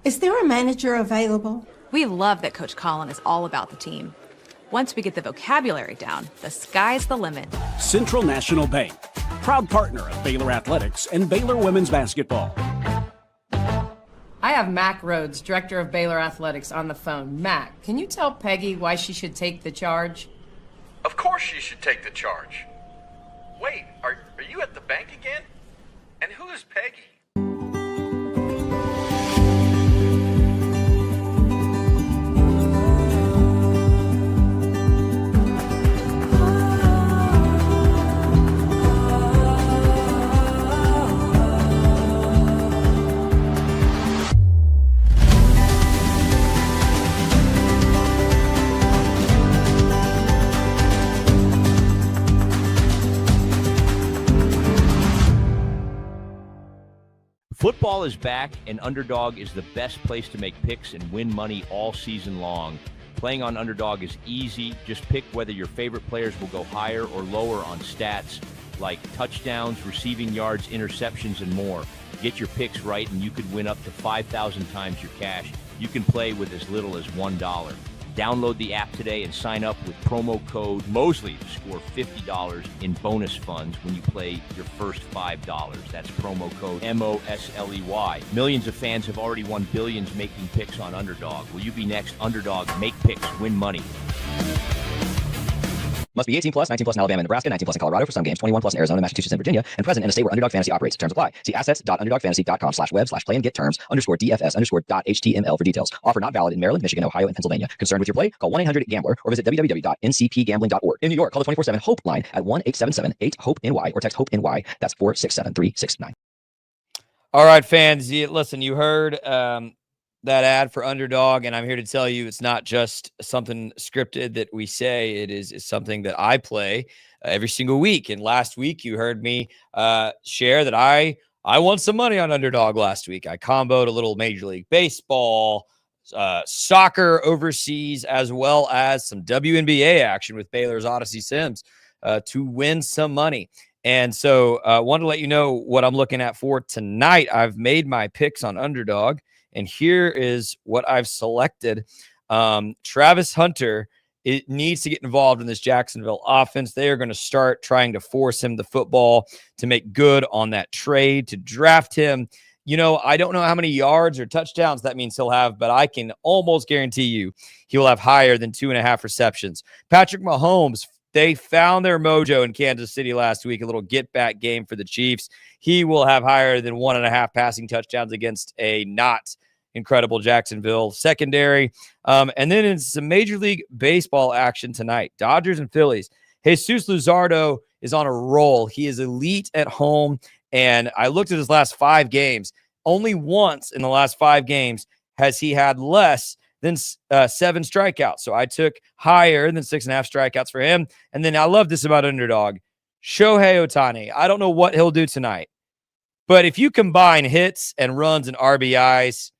Is there a manager available? We love that Coach Collin is all about the team. Once we get the vocabulary down, the sky's the limit. Central National Bank, proud partner of Baylor Athletics and Baylor women's basketball. I have Mac Rhodes, director of Baylor Athletics, on the phone. Mac, can you tell Peggy why she should take the charge? Of course she should take the charge. Wait, are you at the bank again? And who is Peggy? Football is back, and Underdog is the best place to make picks and win money all season long. Playing on Underdog is easy. Just pick whether your favorite players will go higher or lower on stats like touchdowns, receiving yards, interceptions, and more. Get your picks right, and you could win up to 5,000 times your cash. You can play with as little as $1. Download the app today and sign up with promo code Mosley to score $50 in bonus funds when you play your first $5. That's promo code MOSLEY. Millions of fans have already won billions making picks on Underdog. Will you be next? Underdog, make picks, win money. Must be 18 plus, 19 plus in Alabama and Nebraska, 19 plus in Colorado for some games, 21 plus in Arizona, Massachusetts, and Virginia, and present in a state where Underdog Fantasy operates. Terms apply. See assets.underdogfantasy.com/web/play-and-get-terms_DFS_HTML for details. Offer not valid in Maryland, Michigan, Ohio, and Pennsylvania. Concerned with your play? Call 1-800-GAMBLER or visit www.ncpgambling.org. In New York, call the 24/7 HOPE line at 1-877-8-HOPE-NY or text HOPE-NY. That's 467-369. All right, fans, listen, you heard that ad for Underdog, and I'm here to tell you it's not just something scripted that we say. It's something that I play every single week. And last week you heard me share that I won some money on Underdog last week. I comboed a little Major League Baseball, soccer overseas, as well as some WNBA action with Baylor's Odyssey Sims to win some money. And so I wanted to let you know what I'm looking at for tonight. I've made my picks on Underdog, and here is what I've selected. Travis Hunter, it needs to get involved in this Jacksonville offense. They are going to start trying to force him the football to make good on that trade, to draft him. You know, I don't know how many yards or touchdowns that means he'll have, but I can almost guarantee you he will have higher than 2.5 receptions. Patrick Mahomes, they found their mojo in Kansas City last week, a little get-back game for the Chiefs. He will have higher than 1.5 passing touchdowns against a not incredible Jacksonville secondary. And then in some Major League Baseball action tonight, Dodgers and Phillies. Jesus Luzardo is on a roll. He is elite at home, and I looked at his last 5 games. Only once in the last 5 games has he had less than 7 strikeouts. So I took higher than 6.5 strikeouts for him. And then I love this about Underdog. Shohei Ohtani. I don't know what he'll do tonight, but if you combine hits and runs and RBIs,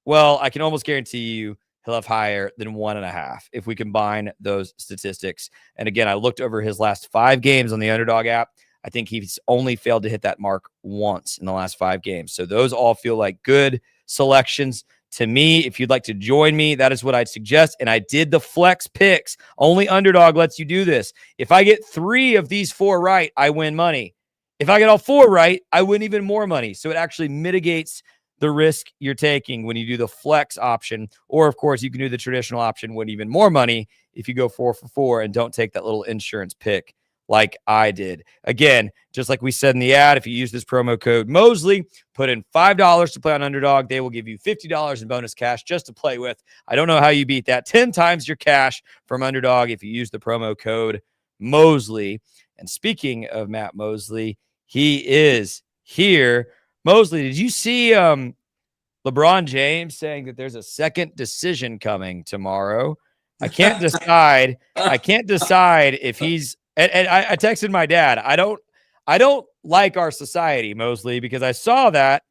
well, I can almost guarantee you he'll have higher than 1.5 if we combine those statistics. And again, I looked over his last 5 games on the Underdog app. I think he's only failed to hit that mark once in the last 5 games. So those all feel like good selections to me. If you'd like to join me, that is what I'd suggest. And I did the flex picks. Only Underdog lets you do this. If I get 3 of these 4 right, I win money. If I get all 4 right, I win even more money. So it actually mitigates the risk you're taking when you do the flex option. Or, of course, you can do the traditional option, win even more money if you go 4 for 4 and don't take that little insurance pick like I did. Again, just like we said in the ad, if you use this promo code Mosley, put in $5 to play on Underdog, they will give you $50 in bonus cash just to play with. I don't know how you beat that. 10 times your cash from Underdog if you use the promo code Mosley. And speaking of Matt Mosley, he is here. Mosley, did you see LeBron James saying that there's a second decision coming tomorrow? I can't decide. If he's and I texted my dad. I don't like our society, Mosley, because I saw that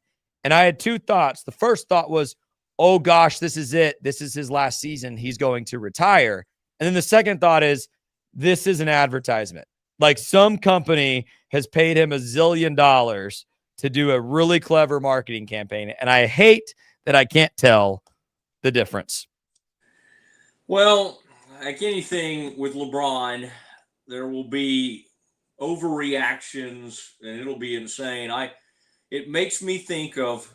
and I had 2 thoughts. The first thought was, oh gosh, this is it. This is his last season. He's going to retire. And then the second thought is, this is an advertisement. Like some company has paid him $1 zillion to do a really clever marketing campaign. And I hate that I can't tell the difference. Well, like anything with LeBron, there will be overreactions and it'll be insane. It makes me think of,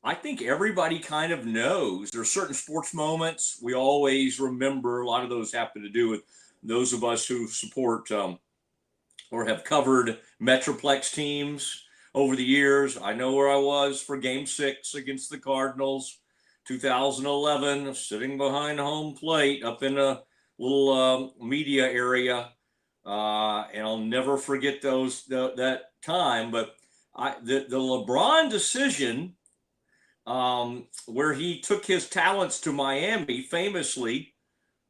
I think everybody kind of knows there's certain sports moments we always remember. A lot of those happen to do with those of us who support or have covered Metroplex teams over the years. I know where I was for Game 6 against the Cardinals, 2011, sitting behind home plate up in a little media area, and I'll never forget that time. But the LeBron decision, where he took his talents to Miami, famously,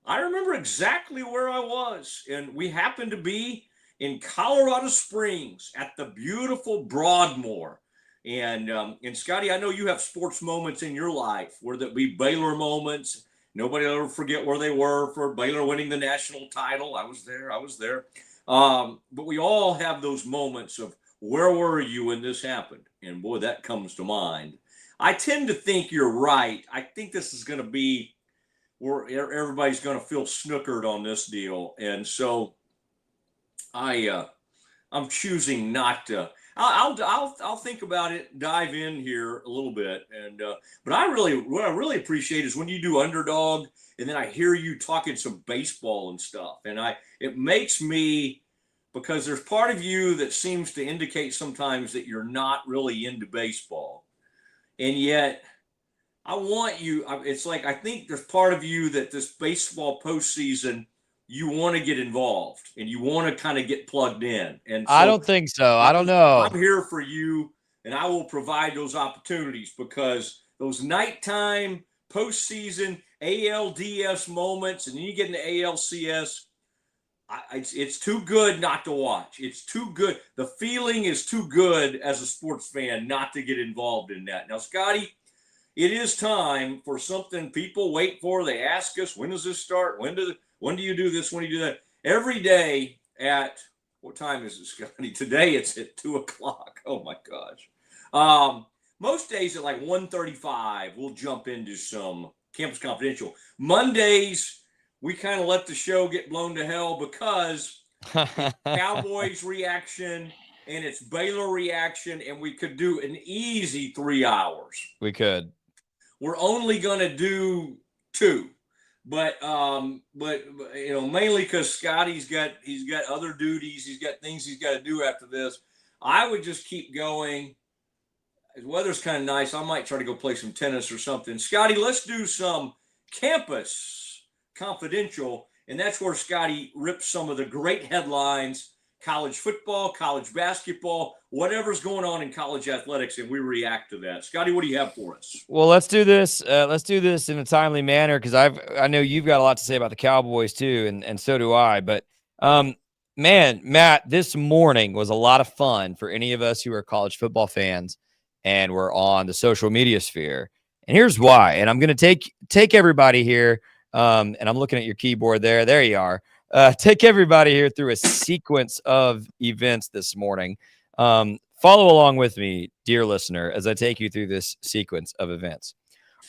I remember exactly where I was, and we happened to be in Colorado Springs at the beautiful Broadmoor. And Scotty, I know you have sports moments in your life, whether it be Baylor moments, Nobody will ever forget where they were for Baylor winning the national title. I was there. But we all have those moments of where were you when this happened? And boy, that comes to mind. I tend to think you're right. I think this is going to be where everybody's going to feel snookered on this deal. And so I'm choosing not to. I'll think about it, dive in here a little bit, and but what I really appreciate is when you do underdog, and then I hear you talking some baseball and stuff, and it makes me, because there's part of you that seems to indicate sometimes that you're not really into baseball, and yet I want you. It's like I think there's part of you that this baseball postseason, you want to get involved and you want to kind of get plugged in. And so I don't think so. I don't know. I'm here for you, and I will provide those opportunities, because those nighttime postseason ALDS moments, and then you get into ALCS, it's too good not to watch. It's too good. The feeling is too good as a sports fan not to get involved in that. Now, Scotty, it is time for something people wait for. They ask us, when does this start? When do you do this? When do you do that? Every day at, what time is it, Scotty? Today it's at 2:00. Oh my gosh. Most days at like 1:35, we'll jump into some Campus Confidential. Mondays, we kind of let the show get blown to hell because it's Cowboys reaction and it's Baylor reaction, and we could do an easy 3 hours. We could. We're only going to do 2. But you know, mainly because Scotty's got other duties, he's got things he's got to do after this. I would just keep going. The weather's kind of nice. I might try to go play some tennis or something. Scotty, let's do some Campus Confidential, and that's where Scotty rips some of the great headlines: college football, college basketball, whatever's going on in college athletics, and we react to that. Scotty, what do you have for us? Well, let's do this. Let's do this in a timely manner, because I know you've got a lot to say about the Cowboys too, and so do I. But man, Matt, this morning was a lot of fun for any of us who are college football fans and we're on the social media sphere. And here's why. And I'm going to take everybody here, and I'm looking at your keyboard there. There you are. Take everybody here through a sequence of events this morning. Follow along with me, dear listener, as I take you through this sequence of events.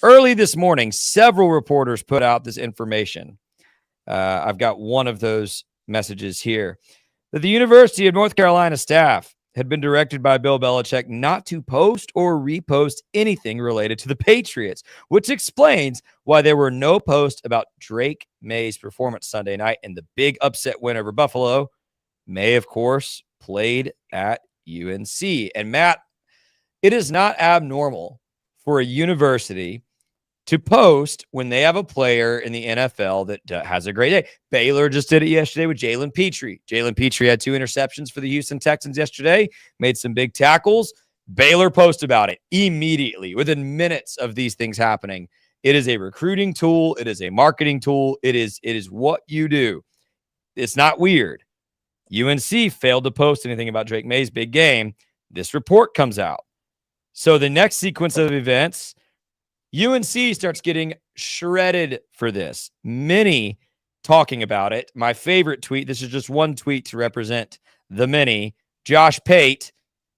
Early this morning, several reporters put out this information. I've got one of those messages here, that the University of North Carolina staff had been directed by Bill Belichick not to post or repost anything related to the Patriots, which explains why there were no posts about Drake May's performance Sunday night and the big upset win over Buffalo. May, of course, played at UNC. And Matt, it is not abnormal for a university to post when they have a player in the NFL that has a great day. Baylor just did it yesterday with Jalen Petrie. Jalen Petrie had 2 interceptions for the Houston Texans yesterday, made some big tackles. Baylor posted about it immediately, within minutes of these things happening. It is a recruiting tool. It is a marketing tool. It is what you do. It's not weird. UNC failed to post anything about Drake May's big game. This report comes out. So the next sequence of events, UNC starts getting shredded for this. Many talking about it. My favorite tweet, this is just one tweet to represent the many. Josh Pate,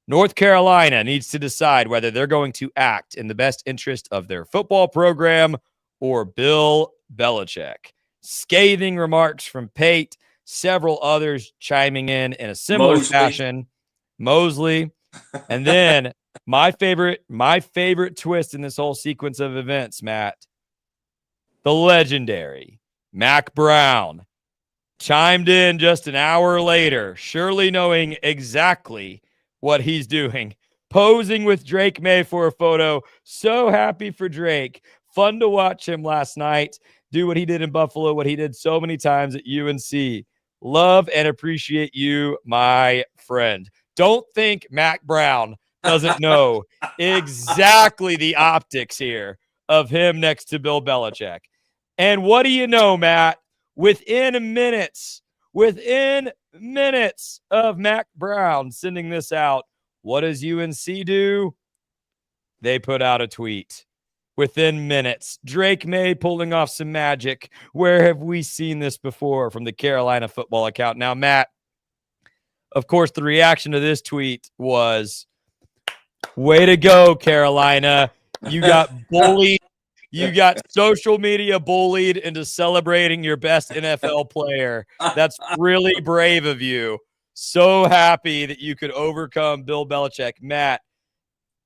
North Carolina needs to decide whether they're going to act in the best interest of their football program or Bill Belichick. Scathing remarks from Pate, several others chiming in a similar fashion. Mosley. And then my favorite twist in this whole sequence of events, Matt, the legendary Mac Brown chimed in just an hour later, surely knowing exactly what he's doing, posing with Drake May for a photo. So happy for Drake. Fun to watch him last night do what he did in Buffalo, what he did so many times at UNC. Love and appreciate you, my friend. Don't think Mac Brown doesn't know exactly the optics here of him next to Bill Belichick. And what do you know, Matt? Within minutes of Mac Brown sending this out, what does UNC do? They put out a tweet. within minutes. Drake May pulling off some magic. Where have we seen this before from the Carolina football account? Now, Matt, of course, the reaction to this tweet was, way to go, Carolina. You got bullied. You got social media bullied into celebrating your best NFL player. That's really brave of you. So happy that you could overcome Bill Belichick. Matt,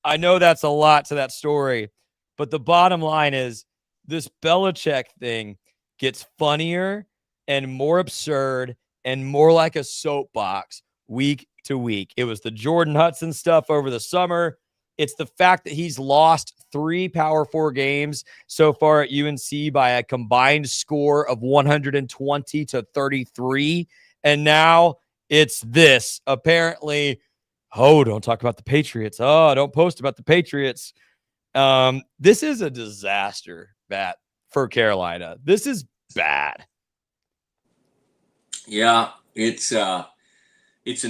I know that's a lot to that story, but the bottom line is this Belichick thing gets funnier and more absurd and more like a soapbox week to week. It was the Jordan Hudson stuff over the summer. It's the fact that he's lost 3 Power 4 games so far at UNC by a combined score of 120-33. And now it's this. Apparently, don't talk about the Patriots. Don't post about the Patriots. This is a disaster, Matt, for Carolina. This is bad. Yeah, it's an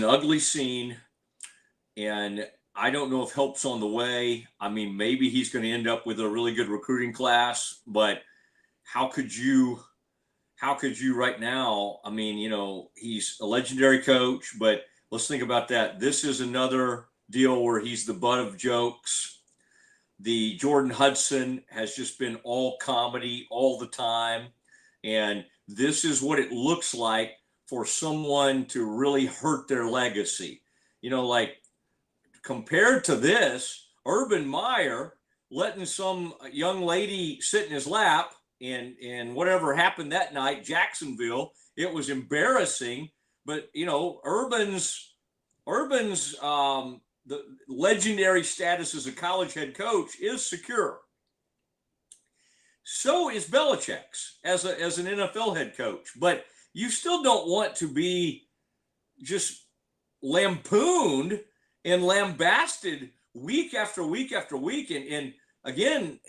ugly scene, and I don't know if help's on the way. I mean, maybe he's going to end up with a really good recruiting class, but how could you right now? I mean, he's a legendary coach, but let's think about that. This is another deal where he's the butt of jokes. The Jordan Hudson has just been all comedy all the time. And this is what it looks like for someone to really hurt their legacy. Like, compared to this, Urban Meyer letting some young lady sit in his lap and whatever happened that night, Jacksonville, it was embarrassing. But, Urban's the legendary status as a college head coach is secure. So is Belichick's as an NFL head coach. But you still don't want to be just lampooned and lambasted week after week after week. And again,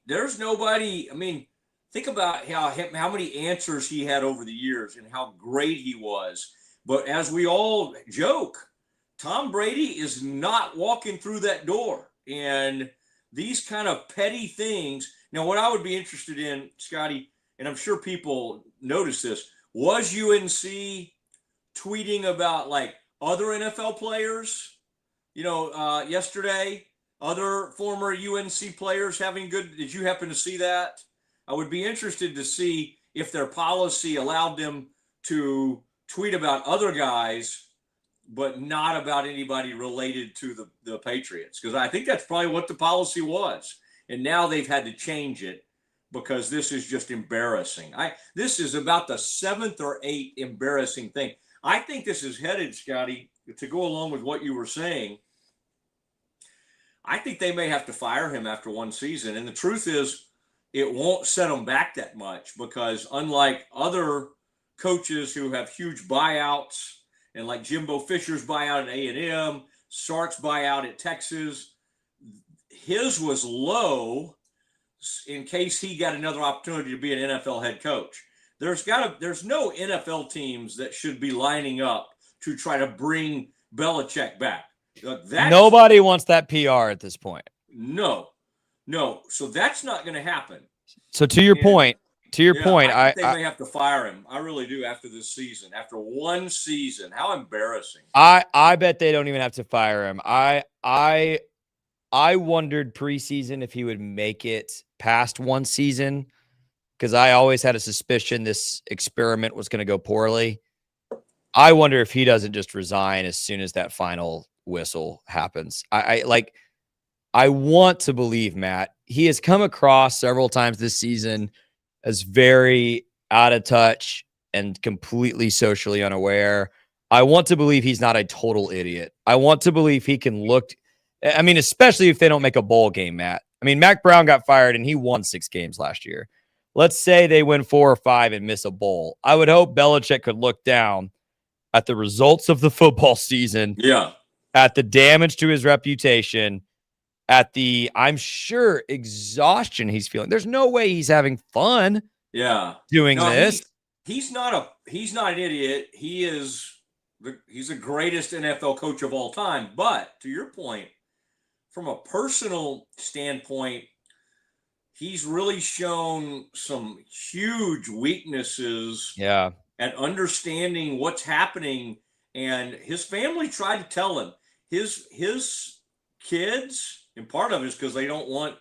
there's nobody. I mean, think about how many answers he had over the years and how great he was. But as we all joke, Tom Brady is not walking through that door. And these kind of petty things. Now, what I would be interested in, Scotty, and I'm sure people notice this, was UNC tweeting about like other NFL players, yesterday, other former UNC players having good. Did you happen to see that? I would be interested to see if their policy allowed them to tweet about other guys, but not about anybody related to the Patriots. Because I think that's probably what the policy was. And now they've had to change it because this is just embarrassing. This is about the 7th or 8th embarrassing thing. I think this is headed, Scotty, to go along with what you were saying. I think they may have to fire him after one season. And the truth is, it won't set him back that much because unlike other coaches who have huge buyouts, and like Jimbo Fisher's buyout at A&M, Sark's buyout at Texas, his was low in case he got another opportunity to be an NFL head coach. There's no NFL teams that should be lining up to try to bring Belichick back. Nobody wants that PR at this point. No. So that's not going to happen. So to your point, I think they may have to fire him. I really do after this season. After one season, how embarrassing! I bet they don't even have to fire him. I wondered preseason if he would make it past one season because I always had a suspicion this experiment was going to go poorly. I wonder if he doesn't just resign as soon as that final whistle happens. I want to believe, Matt, he has come across several times this season as very out of touch and completely socially unaware. I want to believe he's not a total idiot. I want to believe he can look, I mean, especially if they don't make a bowl game, Matt. I mean, Mac Brown got fired and he won 6 games last year. Let's say they win 4 or 5 and miss a bowl. I would hope Belichick could look down at the results of the football season, at the damage to his reputation, at the, I'm sure, exhaustion he's feeling. There's no way he's having fun doing this. He's not an idiot. He's the greatest NFL coach of all time. But to your point, from a personal standpoint, he's really shown some huge weaknesses Yeah. at understanding what's happening. And his family tried to tell him, his kids, and part of it is because they don't want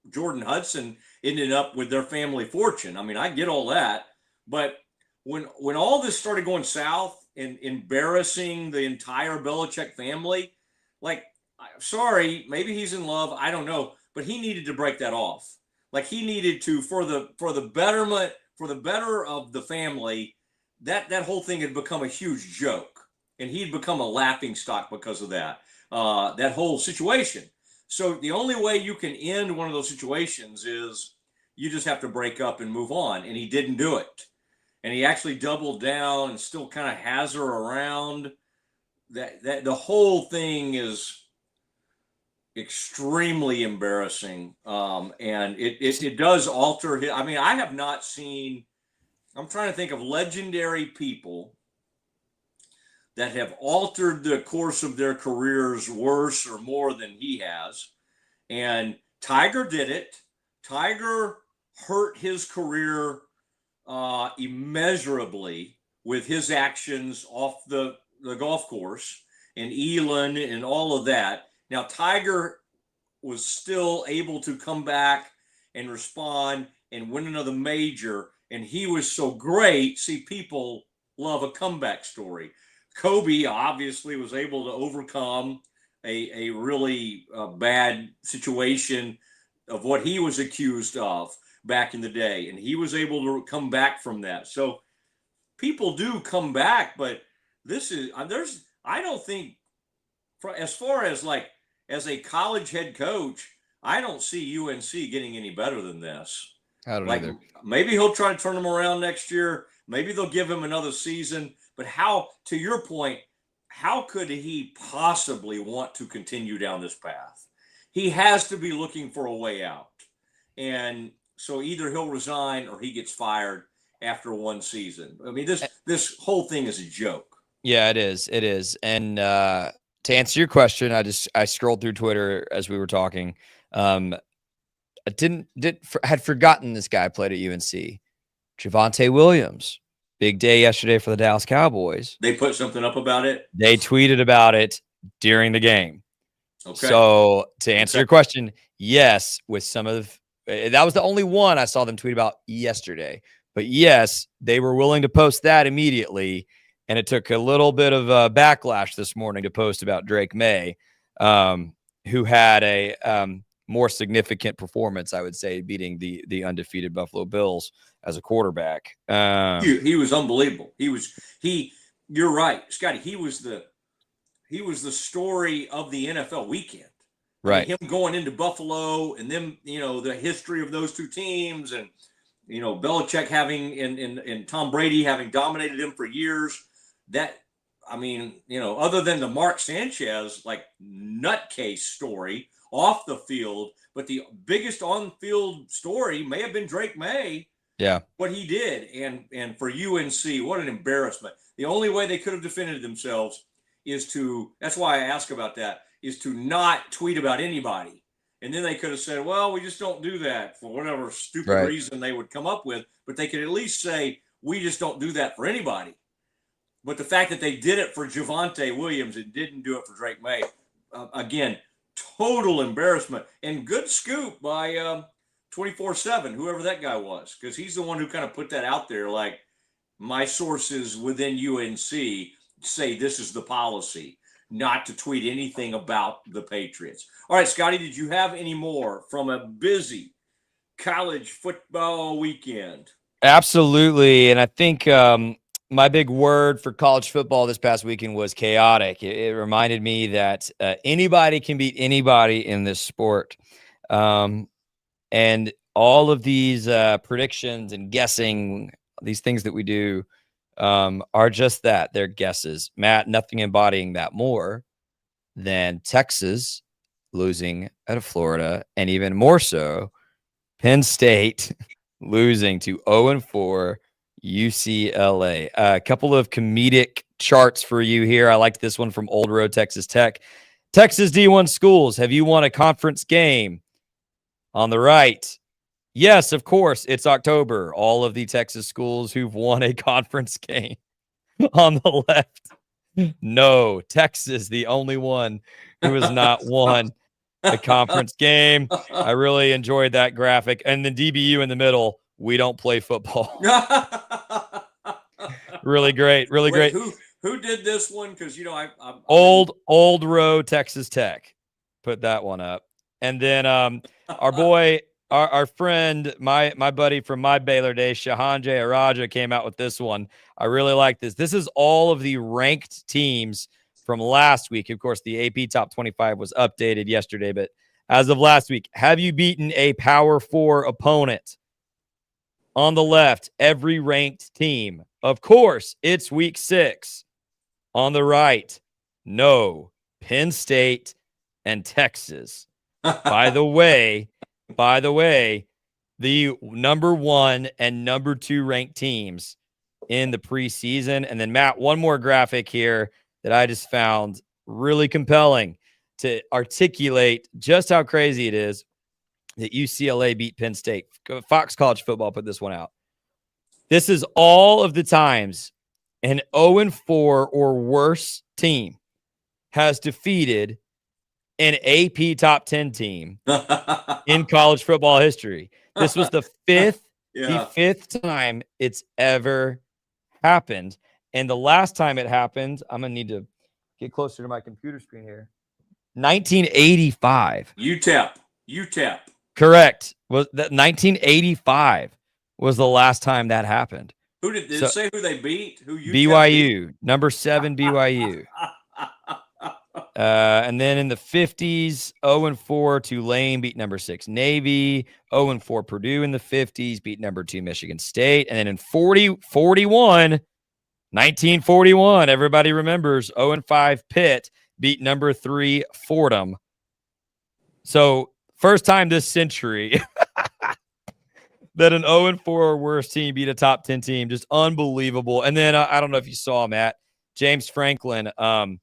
Jordan Hudson ended up with their family fortune. I mean, I get all that, but when all this started going south and embarrassing the entire Belichick family, like, sorry, maybe he's in love, I don't know, but he needed to break that off. Like, he needed to, for the betterment, for the better of the family, that whole thing had become a huge joke, and he'd become a laughing stock because of that whole situation. So the only way you can end one of those situations is you just have to break up and move on. And he didn't do it. And he actually doubled down and still kind of has her around. That the whole thing is extremely embarrassing. And it does alter his, I mean, I have not seen, I'm trying to think of legendary people that have altered the course of their careers worse or more than he has. And Tiger did it. Tiger hurt his career immeasurably with his actions off the golf course, and Elon and all of that. Now, Tiger was still able to come back and respond and win another major, and he was so great. See, people love a comeback story. Kobe obviously was able to overcome a really bad situation of what he was accused of back in the day, and he was able to come back from that. So people do come back, but this is I don't think, as far as like as a college head coach, I don't see UNC getting any better than this. I don't either. Maybe he'll try to turn them around next year. Maybe they'll give him another season. But how, to your point, how could he possibly want to continue down this path? He has to be looking for a way out. And so either he'll resign or he gets fired after one season. I mean, this whole thing is a joke. Yeah, it is. It is. And to answer your question, I scrolled through Twitter as we were talking. I had forgotten this guy played at UNC. Javonte Williams. Big day yesterday for the Dallas Cowboys. They put something up about it? They tweeted about it during the game. Okay. So to answer your question, yes, with some of that was the only one I saw them tweet about yesterday. But yes, they were willing to post that immediately. And it took a little bit of a backlash this morning to post about Drake May, who had a more significant performance, I would say, beating the undefeated Buffalo Bills as a quarterback. He was unbelievable. You're right, Scotty. He was the story of the NFL weekend. Right. I mean, him going into Buffalo, and then, the history of those two teams, and, Belichick having and Tom Brady having dominated him for years. That, I mean, other than the Mark Sanchez, like, nutcase story off the field, but the biggest on-field story may have been Drake May. Yeah. What he did. And for UNC, what an embarrassment. The only way they could have defended themselves is that's why I ask about that, is to not tweet about anybody. And then they could have said, well, we just don't do that, for whatever stupid reason they would come up with. But they could at least say, we just don't do that for anybody. But the fact that they did it for Javonte Williams and didn't do it for Drake May, again, total embarrassment. And good scoop by 24/7, whoever that guy was, because he's the one who kind of put that out there. Like, my sources within UNC say this is the policy, not to tweet anything about the Patriots. All right, Scotty, did you have any more from a busy college football weekend? Absolutely. And I think my big word for college football this past weekend was chaotic. It reminded me that anybody can beat anybody in this sport. And all of these predictions and guessing, these things that we do are just that. They're guesses. Matt, nothing embodying that more than Texas losing at Florida, and even more so, Penn State losing to 0-4 UCLA. A couple of comedic charts for you here. I liked this one from Old Road Texas Tech. Texas D1 schools, have you won a conference game? On the right, Yes, of course. It's October. All of the Texas schools who've won a conference game on the left. No, Texas, the only one who has not won a conference game. I really enjoyed that graphic. And the DBU in the middle, we don't play football. Really great. Really Wait, great. who did this one? Because, you know, I'm Old row Texas Tech put that one up. And then our boy, our friend, my buddy from my Baylor days, Shahan Araja, came out with this one. I really like this. This is all of the ranked teams from last week. Of course, the AP Top 25 was updated yesterday, but as of last week, have you beaten a Power 4 opponent? On the left, every ranked team. Of course, it's week 6. On the right, no, Penn State and Texas. By the way, the number 1 and number 2 ranked teams in the preseason. And then, Matt, one more graphic here that I just found really compelling to articulate just how crazy it is that UCLA beat Penn State. Fox College Football put this one out. This is all of the times an 0-4 or worse team has defeated an AP top 10 team in college football history. This was the fifth time it's ever happened. And the last time it happened, I'm going to need to get closer to my computer screen here. 1985. UTEP. Correct. Was that 1985 was the last time that happened. Who did it say who they beat? Who UTEP BYU, beat? number 7 BYU. And then in the 50s, 0-4 Tulane beat number 6 Navy, 0-4 Purdue in the 50s, beat number 2 Michigan State. And then in 1941, everybody remembers 0-5 Pitt beat number 3 Fordham. So first time this century that an 0-4 or worse team beat a top 10 team. Just unbelievable. And then I don't know if you saw, Matt, James Franklin, for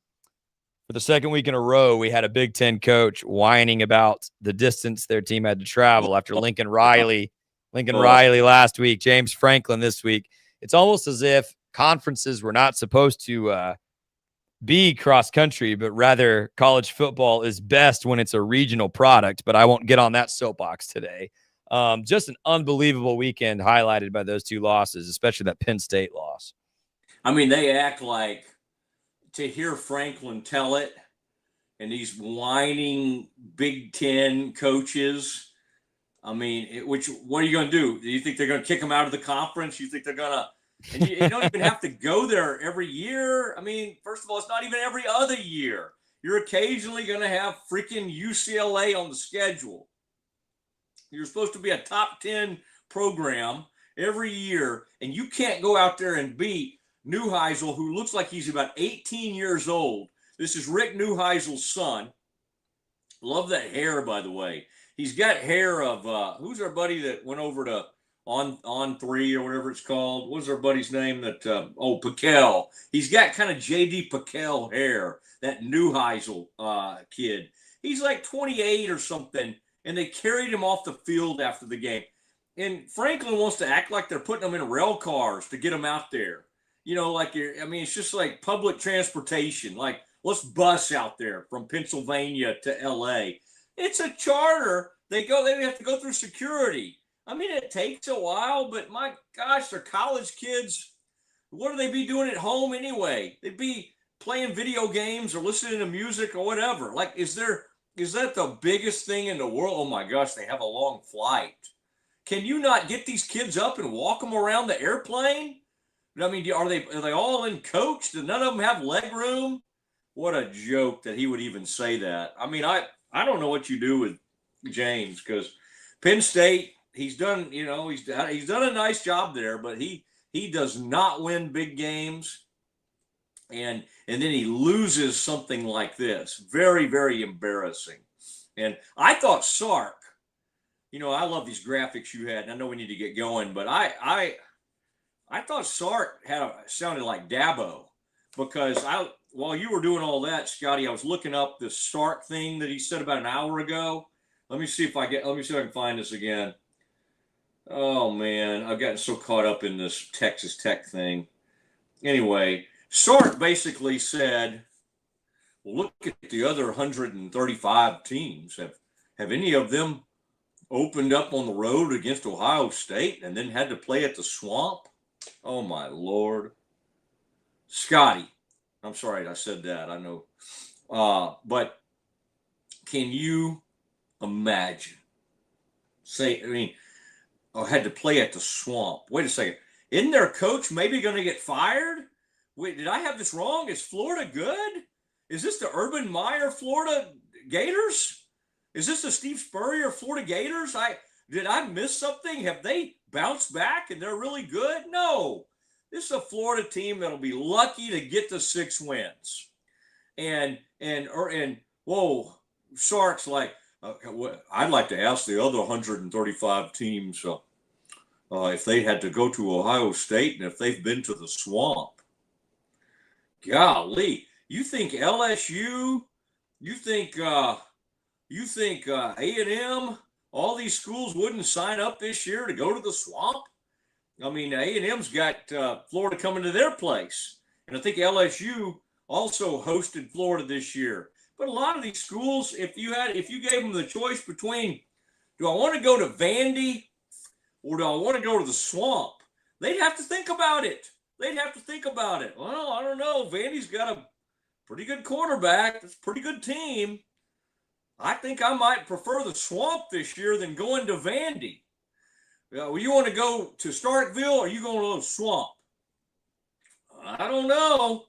the second week in a row, we had a Big Ten coach whining about the distance their team had to travel after Lincoln Riley last week, James Franklin this week. It's almost as if conferences were not supposed to be cross country, but rather college football is best when it's a regional product. But I won't get on that soapbox today. Just an unbelievable weekend highlighted by those 2 losses, especially that Penn State loss. I mean, they act like, to hear Franklin tell it, and these whining Big Ten coaches, I mean, what are you going to do? Do you think they're going to kick them out of the conference? You think they're going to, and you don't even have to go there every year. I mean, first of all, it's not even every other year. You're occasionally going to have freaking UCLA on the schedule. You're supposed to be a top 10 program every year, and you can't go out there and beat Neuheisel, who looks like he's about 18 years old. This is Rick Neuheisel's son. Love that hair, by the way. He's got hair of who's our buddy that went over to on 3 or whatever it's called. What's our buddy's name? Piquel. He's got kind of J.D. Piquel hair. That Neuheisel kid. He's like 28 or something, and they carried him off the field after the game. And Franklin wants to act like they're putting them in rail cars to get them out there. You know, it's just like public transportation. Like, let's bus out there from Pennsylvania to L.A. It's a charter. They have to go through security. I mean, it takes a while, but my gosh, they're college kids. What do they be doing at home anyway? They'd be playing video games or listening to music or whatever. Like, is that the biggest thing in the world? Oh my gosh, they have a long flight. Can you not get these kids up and walk them around the airplane? I mean, are they all in coach? Do none of them have leg room? What a joke that he would even say that. I mean, I don't know what you do with James, because Penn State, he's done a nice job there, but he does not win big games. And then he loses something like this. Very, very embarrassing. And I thought Sark, I love these graphics you had, and I know we need to get going, but I thought Sark sounded like Dabo, because while you were doing all that, Scotty, I was looking up the Sark thing that he said about an hour ago. Let me see if I can find this again. Oh man, I've gotten so caught up in this Texas Tech thing. Anyway, Sark basically said, well, look at the other 135 teams. Have any of them opened up on the road against Ohio State and then had to play at the Swamp? Oh my Lord. Scotty, I'm sorry I said that, I know. But can you imagine? Had to play at the Swamp. Wait a second. Isn't their coach maybe going to get fired? Wait, did I have this wrong? Is Florida good? Is this the Urban Meyer Florida Gators? Is this the Steve Spurrier Florida Gators? Did I miss something? Have they bounced back and they're really good? No. This is a Florida team that'll be lucky to get the 6 wins. And whoa, Sark's like, I'd like to ask the other 135 teams if they had to go to Ohio State and if they've been to the Swamp. Golly, you think LSU, you think A&M, all these schools wouldn't sign up this year to go to the Swamp? I mean, A&M's got Florida coming to their place, and I think LSU also hosted Florida this year. But a lot of these schools, if you gave them the choice between, do I want to go to Vandy or do I want to go to the Swamp? They'd have to think about it. Well, I don't know. Vandy's got a pretty good quarterback. It's a pretty good team. I think I might prefer the Swamp this year than going to Vandy. You want to go to Starkville or are you going to the Swamp? I don't know.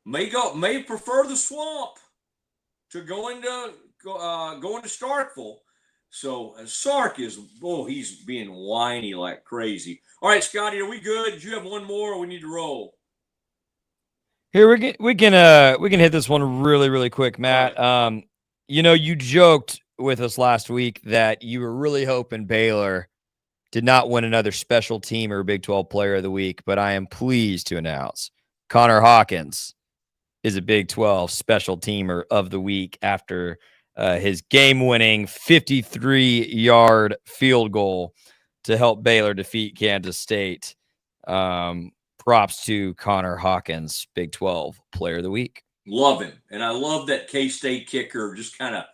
May prefer the Swamp to going to Starkville. So Sark he's being whiny like crazy. All right, Scotty, are we good? Do you have one more or we need to roll? Here we can hit this one really, really quick, Matt. Right. You joked with us last week that you were really hoping Baylor did not win another special team or Big 12 Player of the Week, but I am pleased to announce Connor Hawkins is a Big 12 Special Teamer of the Week after his game-winning 53-yard field goal to help Baylor defeat Kansas State. Props to Connor Hawkins, Big 12 Player of the Week. Love him. And I love that K-State kicker just kind of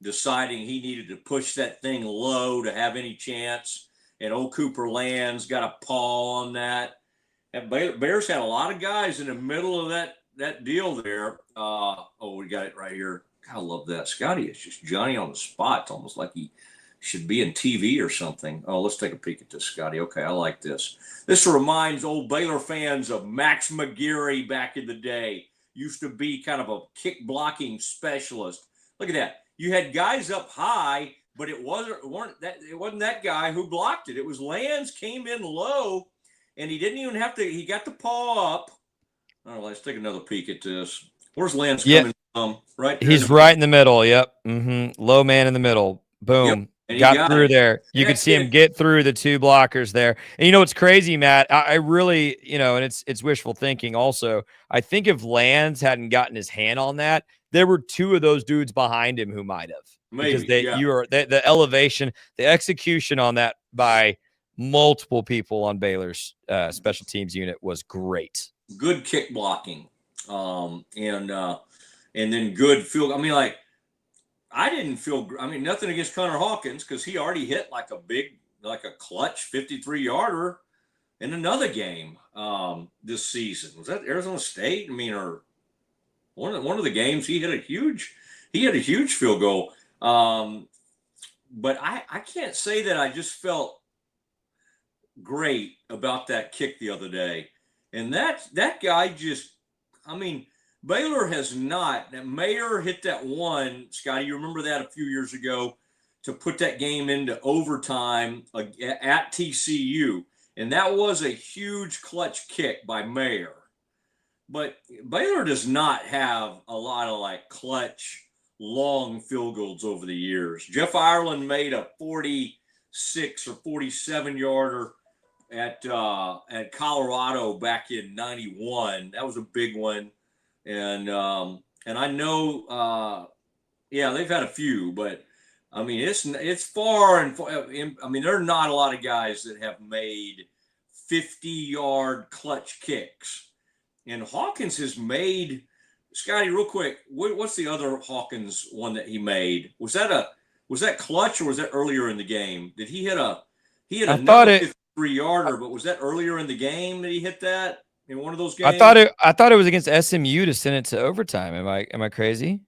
deciding he needed to push that thing low to have any chance. And old Cooper Land's got a paw on that. And Bears had a lot of guys in the middle of that deal there. We got it right here. God, I love that. Scotty, it's just Johnny on the spot. It's almost like he should be in TV or something. Oh, let's take a peek at this, Scotty. Okay, I like this. This reminds old Baylor fans of Max McGarry back in the day. Used to be kind of a kick blocking specialist. Look at that. You had guys up high, but it wasn't that guy who blocked it. It was Lands came in low, and he didn't even have to. He got the paw up. All right, let's take another peek at this. Where's Lands coming from? Right. He's right in the middle. Yep. Low man in the middle. Boom. Yep. And got through there. You could see him get through the 2 blockers there. And what's crazy, Matt? I really, and it's wishful thinking also. I think if Lands hadn't gotten his hand on that, there were 2 of those dudes behind him who might have. Maybe, because the elevation, the execution on that by multiple people on Baylor's special teams unit was great. Good kick blocking, and then good field. I mean, I didn't feel. I mean, nothing against Connor Hawkins because he already hit like a clutch 53-yarder in another game this season. Was that Arizona State? I mean, or one of the games he hit a huge field goal. But I can't say that I just felt great about that kick the other day. And that guy just, I mean, Baylor has not. Mayer hit that one, Scotty, you remember that a few years ago, to put that game into overtime at TCU. And that was a huge clutch kick by Mayer. But Baylor does not have a lot of clutch long field goals over the years. Jeff Ireland made a 46 or 47-yarder at Colorado back in '91. That was a big one. And I know, they've had a few, but I mean, it's far and far. I mean, there are not a lot of guys that have made 50-yard clutch kicks. And Hawkins has made, Scotty, real quick, what's the other Hawkins one that he made? Was that clutch or was that earlier in the game? Did he hit another 53-yarder, but was that earlier in the game that he hit that in one of those games? I thought it was against SMU to send it to overtime. Am I crazy?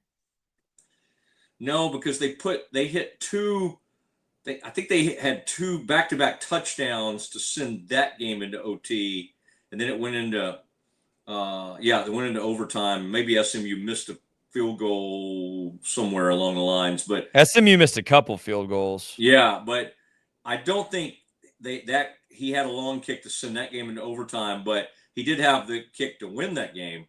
No, because they hit two. I think they had two back-to-back touchdowns to send that game into OT, and then it went into they went into overtime. Maybe SMU missed a field goal somewhere along the lines, but SMU missed a couple field goals. Yeah, but I don't think he had a long kick to send that game into overtime, but he did have the kick to win that game.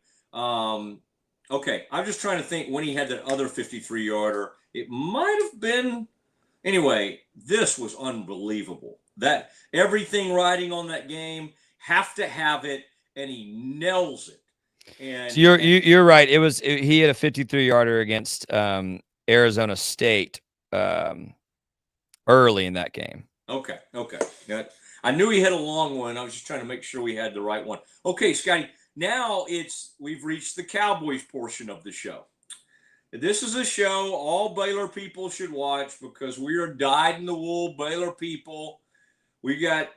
Okay, I'm just trying to think when he had that other 53-yarder. It might have been. Anyway, this was unbelievable. That everything riding on that game, have to have it, and he nails it. And so you're right. He had a 53-yarder against Arizona State early in that game. Okay. Yeah. I knew he had a long one. I was just trying to make sure we had the right one. Okay, Scotty. Now we've reached the Cowboys portion of the show. This is a show all Baylor people should watch because we are dyed-in-the-wool Baylor people. We got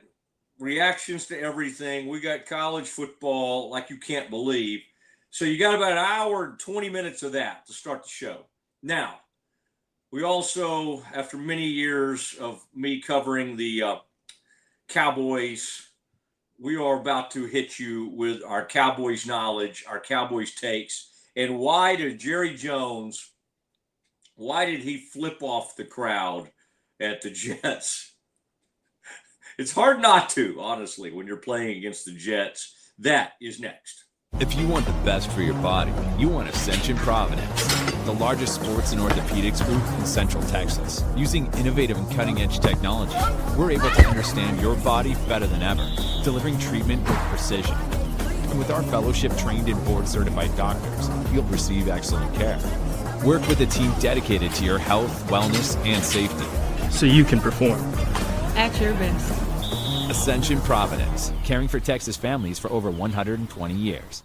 reactions to everything. We got college football like you can't believe. So you got about an hour and 20 minutes of that to start the show. Now, we also, after many years of me covering the Cowboys, we are about to hit you with our Cowboys knowledge, our Cowboys takes. And why did Jerry Jones, why did he flip off the crowd at the Jets? It's hard not to, honestly, when you're playing against the Jets. That is next. If you want the best for your body, you want Ascension Providence, the largest sports and orthopedics group in Central Texas. Using innovative and cutting-edge technology, we're able to understand your body better than ever, delivering treatment with precision. And with our fellowship-trained and board-certified doctors, you'll receive excellent care. Work with a team dedicated to your health, wellness, and safety. So you can perform at your best. Ascension Providence, caring for Texas families for over 120 years.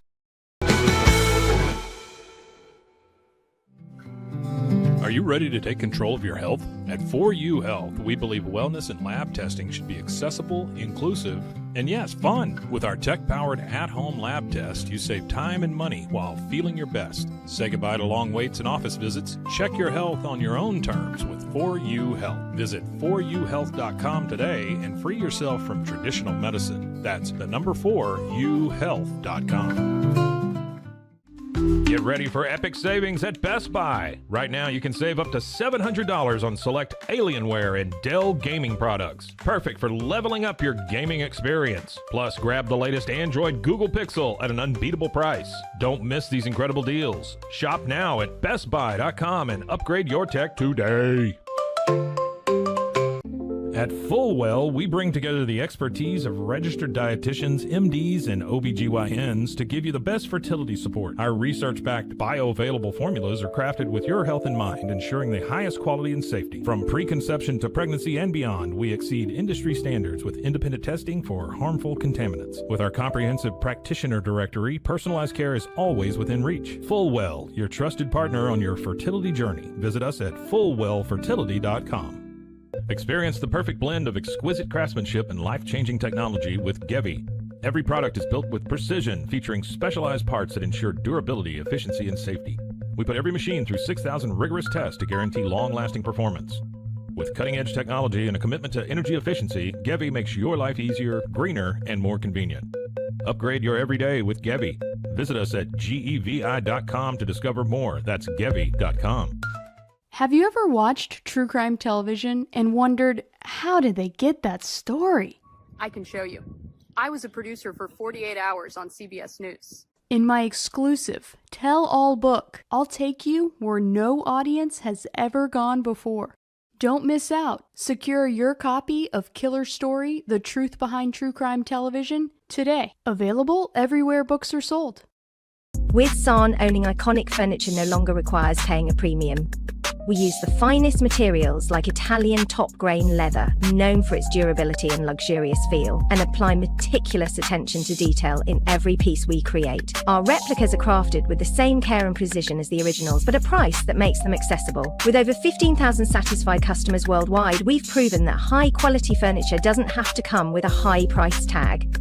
Are you ready to take control of your health? At 4U Health, we believe wellness and lab testing should be accessible, inclusive, and yes, fun. With our tech-powered at-home lab test, you save time and money while feeling your best. Say goodbye to long waits and office visits. Check your health on your own terms with 4U Health. Visit 4uhealth.com today and free yourself from traditional medicine. That's the number 4uhealth.com. Get ready for epic savings at Best Buy. Right now, you can save up to $700 on select Alienware and Dell gaming products. Perfect for leveling up your gaming experience. Plus, grab the latest Android Google Pixel at an unbeatable price. Don't miss these incredible deals. Shop now at bestbuy.com and upgrade your tech today. At Fullwell, we bring together the expertise of registered dietitians, MDs, and OBGYNs to give you the best fertility support. Our research-backed bioavailable formulas are crafted with your health in mind, ensuring the highest quality and safety. From preconception to pregnancy and beyond, we exceed industry standards with independent testing for harmful contaminants. With our comprehensive practitioner directory, personalized care is always within reach. Fullwell, your trusted partner on your fertility journey. Visit us at fullwellfertility.com. Experience the perfect blend of exquisite craftsmanship and life-changing technology with Gevi. Every product is built with precision, featuring specialized parts that ensure durability, efficiency, and safety. We put every machine through 6,000 rigorous tests to guarantee long-lasting performance. With cutting-edge technology and a commitment to energy efficiency, Gevi makes your life easier, greener, and more convenient. Upgrade your everyday with Gevi. Visit us at gevi.com to discover more. That's gevi.com. Have you ever watched true crime television and wondered, how did they get that story? I can show you. I was a producer for 48 Hours on CBS News. In my exclusive tell-all book, I'll take you where no audience has ever gone before. Don't miss out. Secure your copy of Killer Story, The Truth Behind True Crime Television today. Available everywhere books are sold. With San, owning iconic furniture no longer requires paying a premium. We use the finest materials like Italian top-grain leather, known for its durability and luxurious feel, and apply meticulous attention to detail in every piece we create. Our replicas are crafted with the same care and precision as the originals, but a price that makes them accessible. With over 15,000 satisfied customers worldwide, we've proven that high-quality furniture doesn't have to come with a high price tag.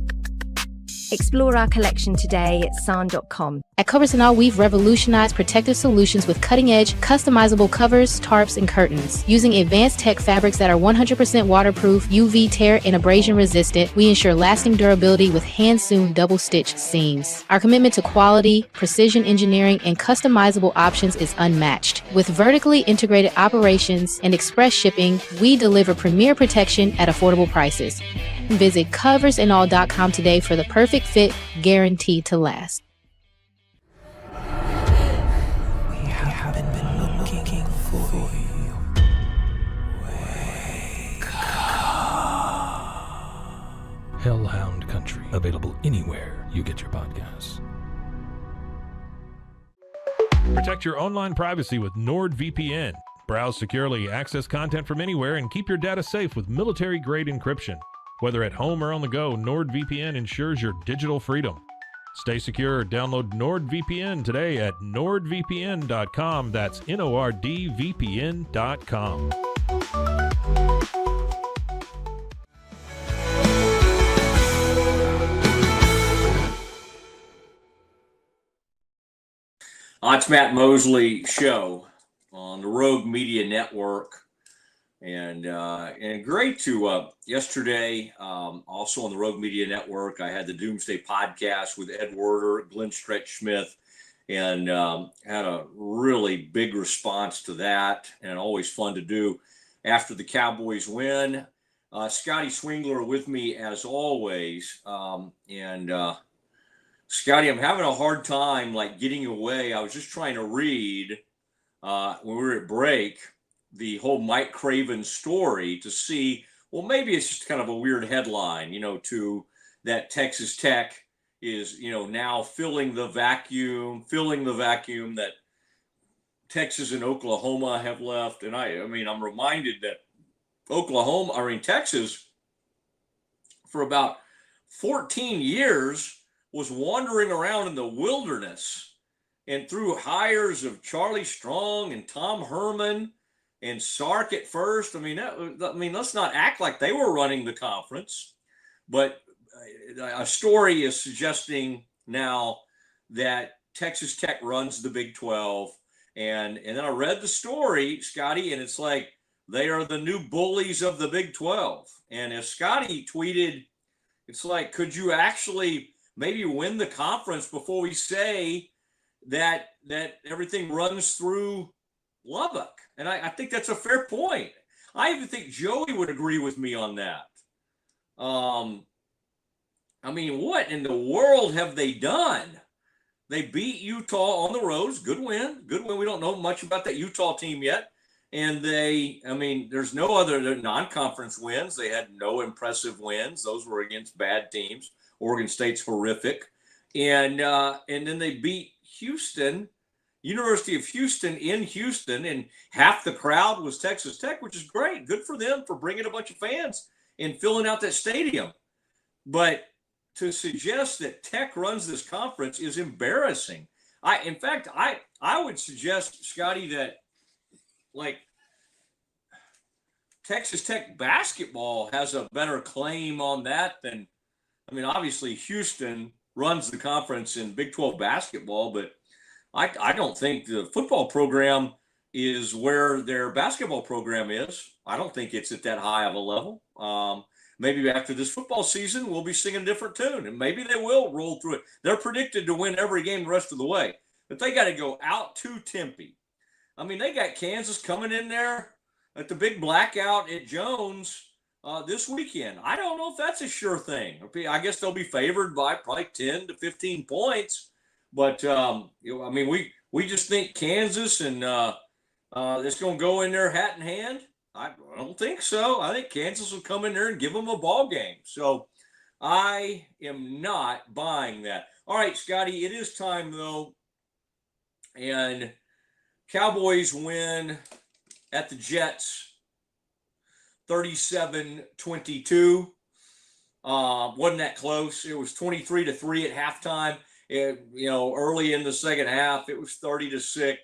Explore our collection today at san.com. At Covers & All, we've revolutionized protective solutions with cutting-edge, customizable covers, tarps, and curtains. Using advanced tech fabrics that are 100% waterproof, UV tear, and abrasion resistant, we ensure lasting durability with hand-sewn double-stitch seams. Our commitment to quality, precision engineering, and customizable options is unmatched. With vertically integrated operations and express shipping, we deliver premier protection at affordable prices. Visit coversandall.com today for the perfect fit, guaranteed to last. We haven't been looking for you. Wake up. Hellhound Country, available anywhere you get your podcasts. Protect your online privacy with NordVPN. Browse securely, access content from anywhere, and keep your data safe with military-grade encryption. Whether at home or on the go, NordVPN ensures your digital freedom. Stay secure. Download NordVPN today at nordvpn.com. That's NORDVPN.com. It's Matt Mosley Show on the Rogue Media Network. And great to yesterday, also on the Rogue Media Network, I had the Doomsday Podcast with Ed Werder, Glenn Stretch Smith, and had a really big response to that, and always fun to do after the Cowboys win. Scotty Swingler with me as always. Scotty, I'm having a hard time getting away. I was just trying to read when we were at break the whole Mike Craven story to see, well, maybe it's just kind of a weird headline, to that Texas Tech is, now filling the vacuum that Texas and Oklahoma have left. And I mean, I'm reminded that Texas for about 14 years was wandering around in the wilderness, and through hires of Charlie Strong and Tom Herman and Sark at first. I mean, let's not act like they were running the conference, but a story is suggesting now that Texas Tech runs the Big 12. And then I read the story, Scotty, and it's like they are the new bullies of the Big 12. And as Scotty tweeted, it's like, could you actually maybe win the conference before we say that everything runs through Lubbock? And I think that's a fair point. I even think Joey would agree with me on that. I mean, what in the world have they done? They beat Utah on the road. Good win. We don't know much about that Utah team yet. And there's no other non-conference wins. They had no impressive wins. Those were against bad teams. Oregon State's horrific. And then they beat Houston, University of Houston in Houston, and half the crowd was Texas Tech, which is great. Good for them for bringing a bunch of fans and filling out that stadium. But to suggest that Tech runs this conference is embarrassing. In fact, I would suggest, Scotty, that Texas Tech basketball has a better claim on that than, obviously Houston runs the conference in Big 12 basketball, but I don't think the football program is where their basketball program is. I don't think it's at that high of a level. Maybe after this football season, we'll be singing a different tune, and maybe they will roll through it. They're predicted to win every game the rest of the way, but they got to go out to Tempe. They got Kansas coming in there at the big blackout at Jones this weekend. I don't know if that's a sure thing. I guess they'll be favored by probably 10 to 15 points. But, we just think Kansas and it's going to go in there hat in hand. I don't think so. I think Kansas will come in there and give them a ball game. So I am not buying that. All right, Scotty, it is time, though. And Cowboys win at the Jets, 37-22. Wasn't that close. It was 23-3 at halftime. Early in the second half, it was 30-6.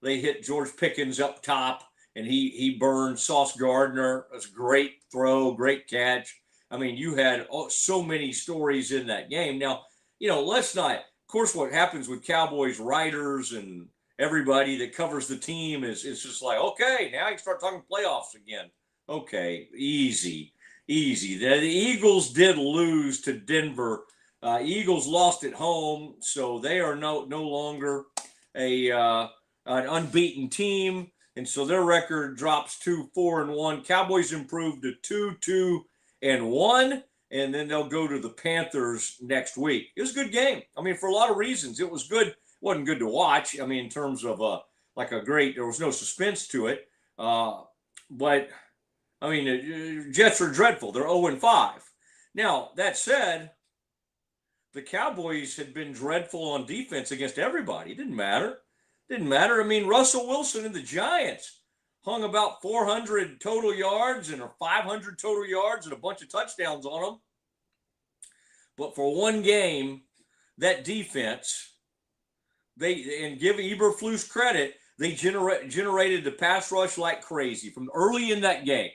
They hit George Pickens up top, and he burned Sauce Gardner. It was a great throw, great catch. I mean, you had so many stories in that game. Now, let's not, of course, what happens with Cowboys writers and everybody that covers the team is just like, okay, now you can start talking playoffs again. Okay, easy. The Eagles did lose to Denver. Eagles lost at home, so they are no longer an unbeaten team, and so their record drops to 4-1. Cowboys improved to 2-1, and then they'll go to the Panthers next week. It was a good game. I mean, for a lot of reasons, it was good. It wasn't good to watch. I mean, in terms of there was no suspense to it, but. I mean, the Jets are dreadful. They're 0-5. Now, that said, the Cowboys had been dreadful on defense against everybody. It didn't matter. I mean, Russell Wilson and the Giants hung about 400 total yards and 500 total yards and a bunch of touchdowns on them. But for one game, that defense, and give Eberflus credit, they generated the pass rush like crazy from early in that game.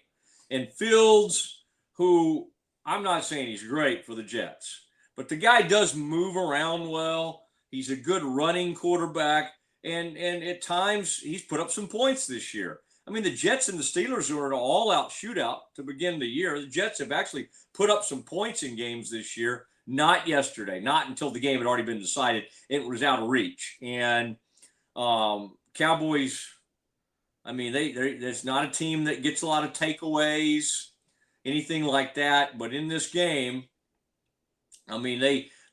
And Fields, who I'm not saying he's great for the Jets, but the guy does move around well. He's a good running quarterback. And at times he's put up some points this year. I mean, the Jets and the Steelers were in an all-out shootout to begin the year. The Jets have actually put up some points in games this year. Not yesterday, not until the game had already been decided. It was out of reach. And Cowboys, I mean, there's not a team that gets a lot of takeaways, anything like that. But in this game, I mean,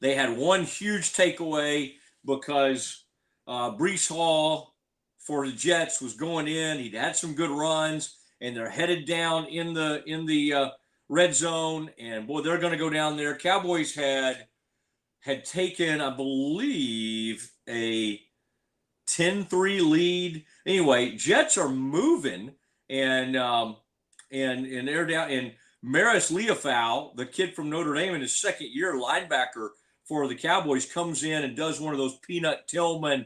they had one huge takeaway because Breece Hall for the Jets was going in. He'd had some good runs, and they're headed down in the red zone. And boy, they're going to go down there. Cowboys had taken, I believe, a 10-3 lead. Anyway, Jets are moving, and they're down. And Maris Leofau, the kid from Notre Dame in his second year, linebacker for the Cowboys, comes in and does one of those Peanut Tillman,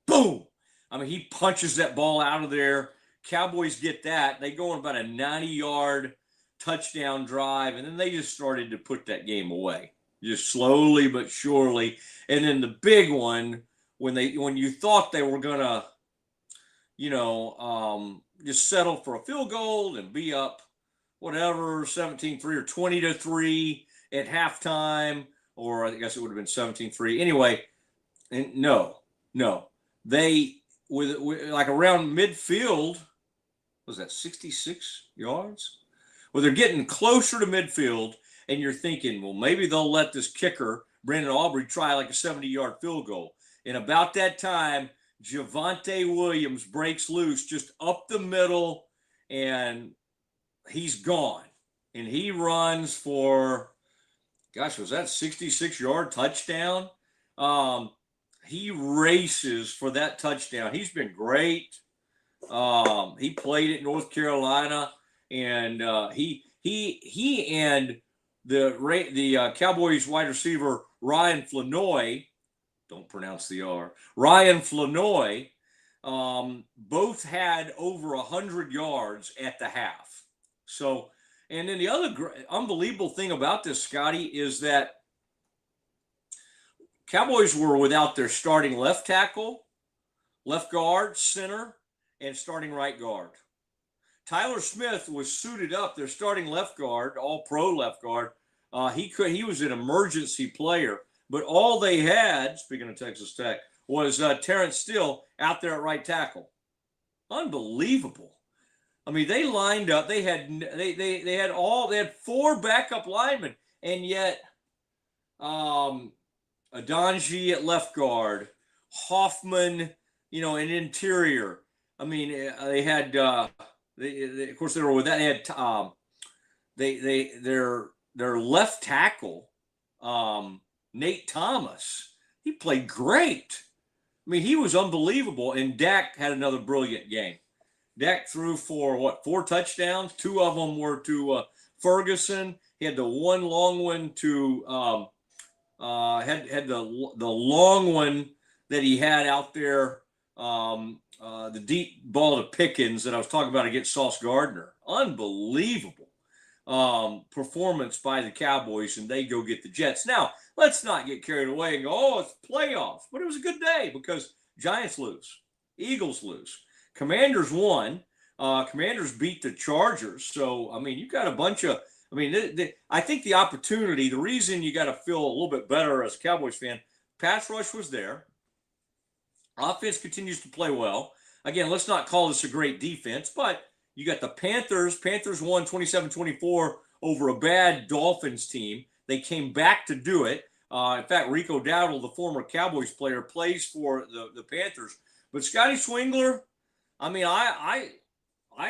boom. I mean, he punches that ball out of there. Cowboys get that. They go on about a 90-yard touchdown drive, and then they just started to put that game away, just slowly but surely. And then the big one, when you thought they were gonna, just settle for a field goal and be up, whatever, 17-3 or 20-3 at halftime, or I guess it would have been 17-3. Anyway, and no, they with like around midfield, was that 66 yards? Well, they're getting closer to midfield, and you're thinking, well, maybe they'll let this kicker, Brandon Aubrey, try like a 70-yard field goal. And about that time, Javonte Williams breaks loose just up the middle, and he's gone. And he runs for, gosh, was that 66-yard touchdown? He races for that touchdown. He's been great. He played at North Carolina, and he and the Cowboys wide receiver Ryan Flanoy, don't pronounce the R, Ryan Flanoy, both had over 100 yards at the half. So, and then the other unbelievable thing about this, Scotty, is that Cowboys were without their starting left tackle, left guard, center, and starting right guard. Tyler Smith was suited up, their starting left guard, all-pro left guard. He was an emergency player, but all they had, speaking of Texas Tech, was Terrence Steele out there at right tackle. Unbelievable. I mean, they lined up. They had four backup linemen, and yet Adanji at left guard, Hoffman, an interior. I mean, they had of course they were with that. They had their left tackle, Nate Thomas. He played great. I mean, he was unbelievable, and Dak had another brilliant game. Dak threw for 4 touchdowns. 2 of them were to Ferguson. He had the one long one to had the long one that he had out there. The deep ball to Pickens that I was talking about against Sauce Gardner. Unbelievable performance by the Cowboys, and they go get the Jets. Now, let's not get carried away and go, oh, it's playoffs. But it was a good day because Giants lose. Eagles lose. Commanders won. Commanders beat the Chargers. So, I mean, you got a bunch of – I mean, I think the opportunity, the reason you got to feel a little bit better as a Cowboys fan, pass rush was there. Offense continues to play well. Again, let's not call this a great defense, but you got the Panthers. Panthers won 27-24 over a bad Dolphins team. They came back to do it. In fact, Rico Dowdle, the former Cowboys player, plays for the Panthers. But Scotty Swingler, I mean, I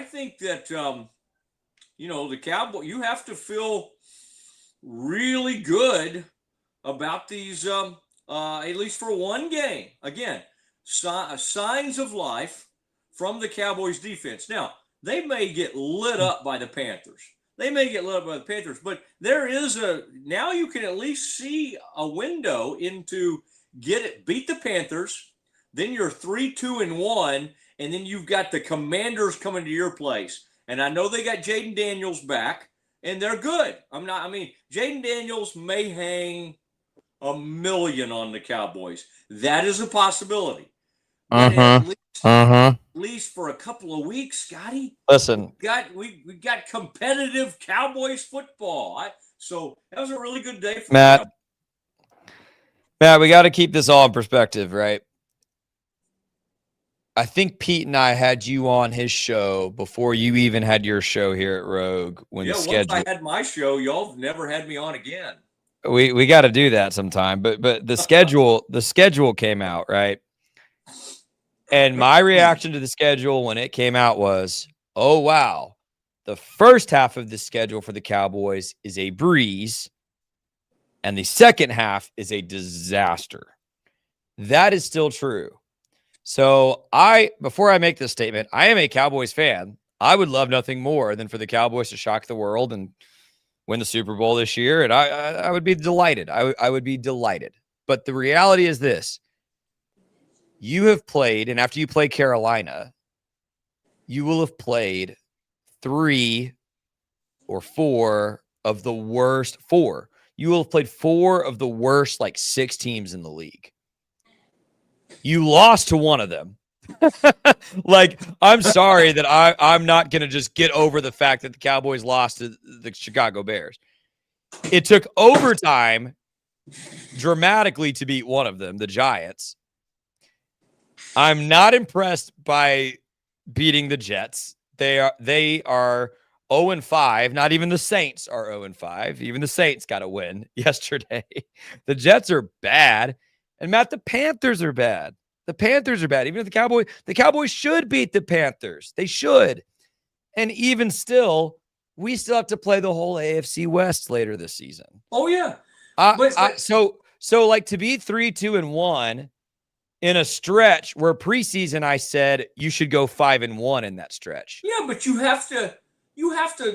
think that, the Cowboys, you have to feel really good about these, at least for one game. Again, signs of life from the Cowboys defense. Now, they may get lit up by the Panthers. But there is now you can at least see a window into beat the Panthers, then you're 3-2-1, and then you've got the Commanders coming to your place. And I know they got Jaden Daniels back, and they're good. Jaden Daniels may hang $1 million on the Cowboys. That is a possibility. At least for a couple of weeks, Scotty. Listen, we got competitive Cowboys football. So that was a really good day for Matt. Matt, we got to keep this all in perspective, right? I think Pete and I had you on his show before you even had your show here at Rogue. Once I had my show, y'all never had me on again. We got to do that sometime. But the schedule came out, right? And my reaction to the schedule when it came out was, oh, wow. The first half of the schedule for the Cowboys is a breeze, and the second half is a disaster. That is still true. So before I make this statement, I am a Cowboys fan. I would love nothing more than for the Cowboys to shock the world and win the Super Bowl this year. And I would be delighted. I would be delighted. But the reality is this. You have played, and after you play Carolina, you will have played 3 or 4 of the worst 4. You will have played 4 of the worst, 6 teams in the league. You lost to one of them. I'm sorry that I'm not going to just get over the fact that the Cowboys lost to the Chicago Bears. It took overtime dramatically to beat one of them, the Giants. I'm not impressed by beating the Jets. They are 0-5. Not even the Saints are 0-5. Even the Saints got a win yesterday. The Jets are bad. And Matt, the Panthers are bad. Even if the Cowboys should beat the Panthers. They should. And even still, we still have to play the whole AFC West later this season. Oh yeah. So to be 3-2-1 in a stretch where preseason I said you should go 5-1 in that stretch. Yeah, but you have to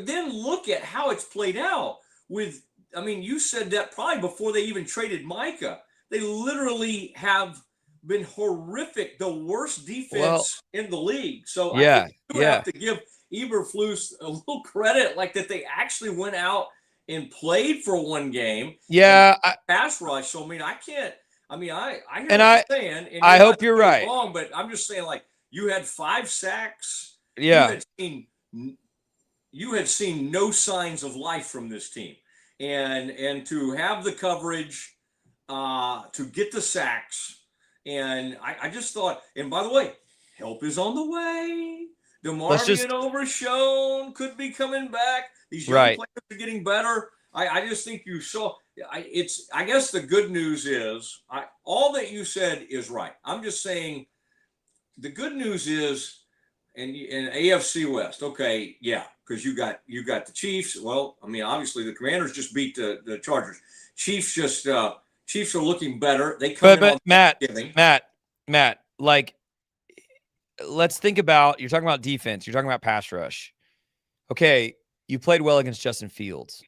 then look at how it's played out you said that probably before they even traded Micah. They literally have been horrific, the worst defense in the league. So I think you have to give Eberflus a little credit, that they actually went out and played for one game. Yeah, pass rush. So I can't. I hear what you're saying, and I hope you're right. Wrong, but I'm just saying, you had 5 sacks. Yeah, you had seen no signs of life from this team, and to have the coverage, to get the sacks, and I just thought. And by the way, help is on the way. DeMarvion Overshown could be coming back. These young players are getting better. I just think you saw. I guess the good news is all that you said is right. I'm just saying the good news is in AFC West. Okay, yeah, because you got the Chiefs. Well, obviously the Commanders just beat the Chargers. Chiefs are looking better. They come but Matt, let's think about, you're talking about defense. You're talking about pass rush. Okay. You played well against Justin Fields.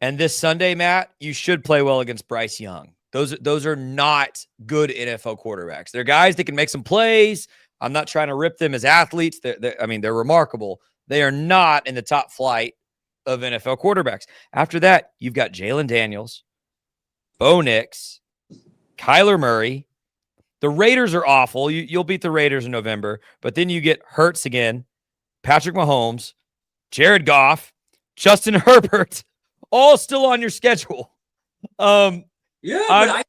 And this Sunday, Matt, you should play well against Bryce Young. Those are not good NFL quarterbacks. They're guys that can make some plays. I'm not trying to rip them as athletes. They're remarkable. They are not in the top flight of NFL quarterbacks. After that, you've got Jalen Daniels, Bo Nix, Kyler Murray. The Raiders are awful. You'll beat the Raiders in November, but then you get Hurts again, Patrick Mahomes, Jared Goff, Justin Herbert, all still on your schedule. Yeah, I'm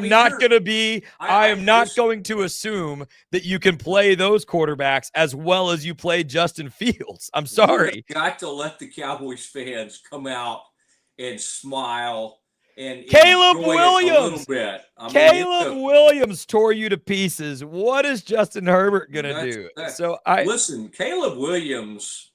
not going to assume that you can play those quarterbacks as well as you play Justin Fields. I'm sorry. You got to let the Cowboys fans come out and smile and Caleb enjoy Williams. it a little bit. Caleb Williams tore you to pieces. What is Justin Herbert gonna do? Listen, Caleb Williams.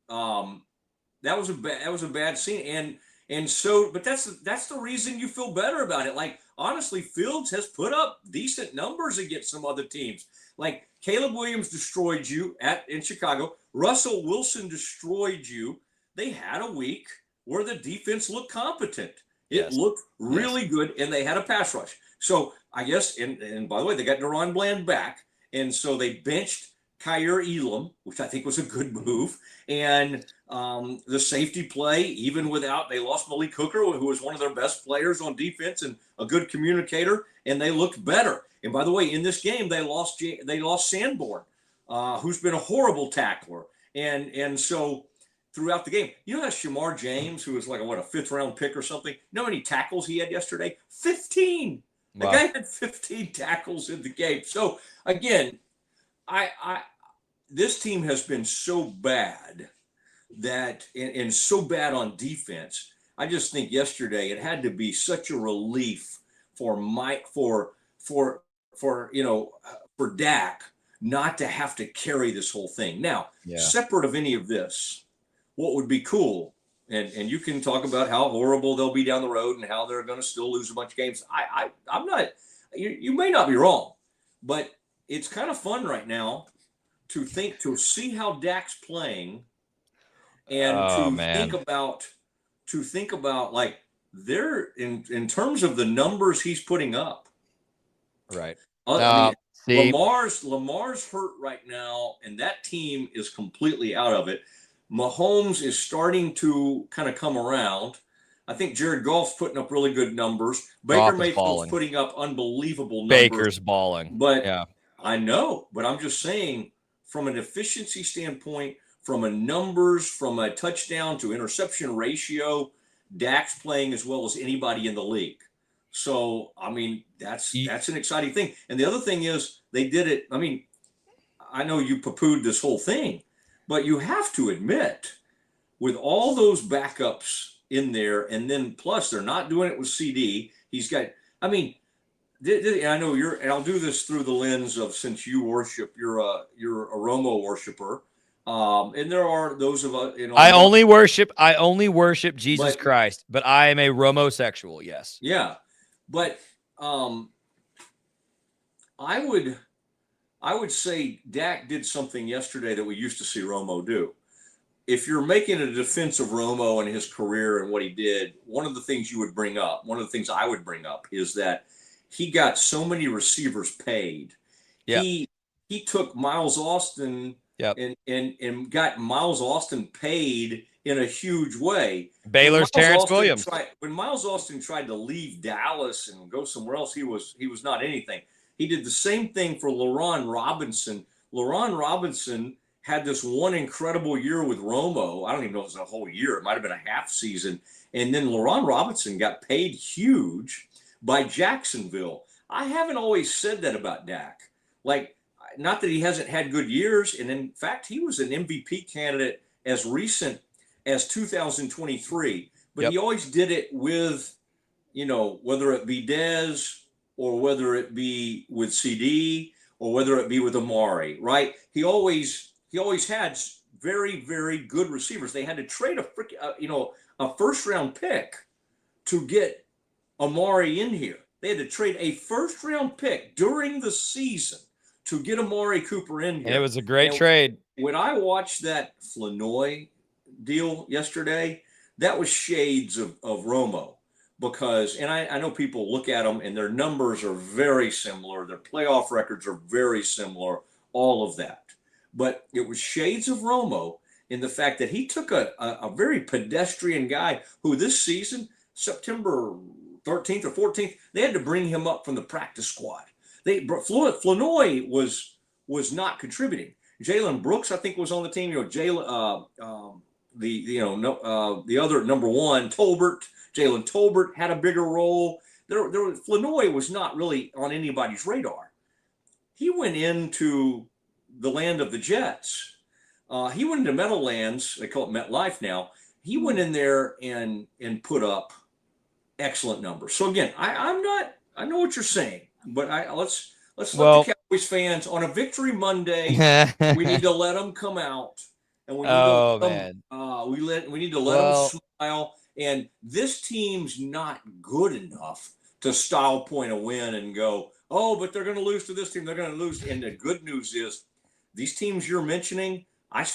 That was a bad scene, but that's the reason you feel better about it. Like, honestly, Fields has put up decent numbers against some other teams. Like, Caleb Williams destroyed you in Chicago. Russell Wilson destroyed you. They had a week where the defense looked competent. It looked really good, and they had a pass rush. So I guess, and by the way, they got Deron Bland back, and so they benched Kyer Elam, which I think was a good move. And the safety play, even without, they lost Malik Hooker, who was one of their best players on defense and a good communicator, and they looked better. And by the way, in this game, they lost Sanborn, who's been a horrible tackler. And so throughout the game, you know how Shamar James, who was like a fifth-round pick or something, you know how many tackles he had yesterday? 15. Wow. The guy had 15 tackles in the game. So again, this team has been so bad and so bad on defense. I just think yesterday it had to be such a relief for Mike for Dak not to have to carry this whole thing. Now, separate of any of this, what would be cool, and you can talk about how horrible they'll be down the road and how they're going to still lose a bunch of games. I'm not. You may not be wrong, but it's kind of fun right now to see how Dak's playing, and think about like they're in terms of the numbers he's putting up. Right. Lamar's hurt right now, and that team is completely out of it. Mahomes is starting to kind of come around. I think Jared Goff's putting up really good numbers. Baker Mayfield's putting up unbelievable numbers. Baker's balling. But I know, but I'm just saying, from an efficiency standpoint, from a numbers, from a touchdown to interception ratio, Dak's playing as well as anybody in the league. So, I mean, that's an exciting thing. And the other thing is they did it. I mean, I know you poo-pooed this whole thing, but you have to admit, with all those backups in there, and then plus they're not doing it with CD. He's got, I mean, I know and I'll do this through the lens of, since you worship, you're a Romo worshiper. And there are those of us, I only worship Jesus Christ, but I am a Romosexual. Yes. Yeah. But I would say Dak did something yesterday that we used to see Romo do. If you're making a defense of Romo and his career and what he did, one of the things I would bring up is that he got so many receivers paid. Yep. He took Miles Austin and got Miles Austin paid in a huge way. Baylor's Terrence Williams. When Miles Austin tried to leave Dallas and go somewhere else, he was not anything. He did the same thing for LaRon Robinson. LaRon Robinson had this one incredible year with Romo. I don't even know if it was a whole year. It might have been a half season. And then LaRon Robinson got paid huge by Jacksonville. I haven't always said that about Dak. Like, not that he hasn't had good years. And in fact, he was an MVP candidate as recent as 2023. But he always did it with, whether it be Dez or whether it be with CD or whether it be with Amari, right? He always had very, very good receivers. They had to trade a first-round pick to get Amari in here. They had to trade a first-round pick during the season to get Amari Cooper in here. And it was a great trade. When I watched that Flournoy deal yesterday, that was shades of Romo. Because, and I know people look at them and their numbers are very similar. Their playoff records are very similar, all of that. But it was shades of Romo in the fact that he took a very pedestrian guy who this season, September 13th or 14th, they had to bring him up from the practice squad. Flournoy was not contributing. Jalen Brooks, I think, was on the team. The other number one, Jalen Tolbert had a bigger role. Flournoy was not really on anybody's radar. He went into the land of the Jets. He went into Meadowlands. They call it MetLife now. He went in there and put up excellent numbers. So again, I know what you're saying, but let's let the Cowboys fans on a victory Monday. We need to let them come out, and we need to let them smile. And this team's not good enough to style point a win and go, oh, but they're going to lose to this team. They're going to lose. And the good news is these teams you're mentioning,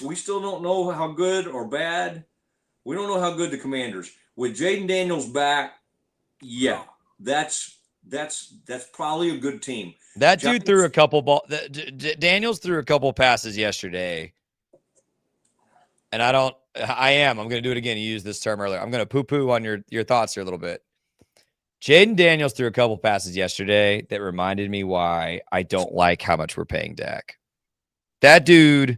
we still don't know how good or bad. We don't know how good the Commanders. With Jaden Daniels back, yeah, that's probably a good team. That dude threw a couple Daniels threw a couple passes yesterday. And I'm going to do it again. You used this term earlier. I'm going to poo-poo on your thoughts here a little bit. Jaden Daniels threw a couple passes yesterday that reminded me why I don't like how much we're paying Dak. That dude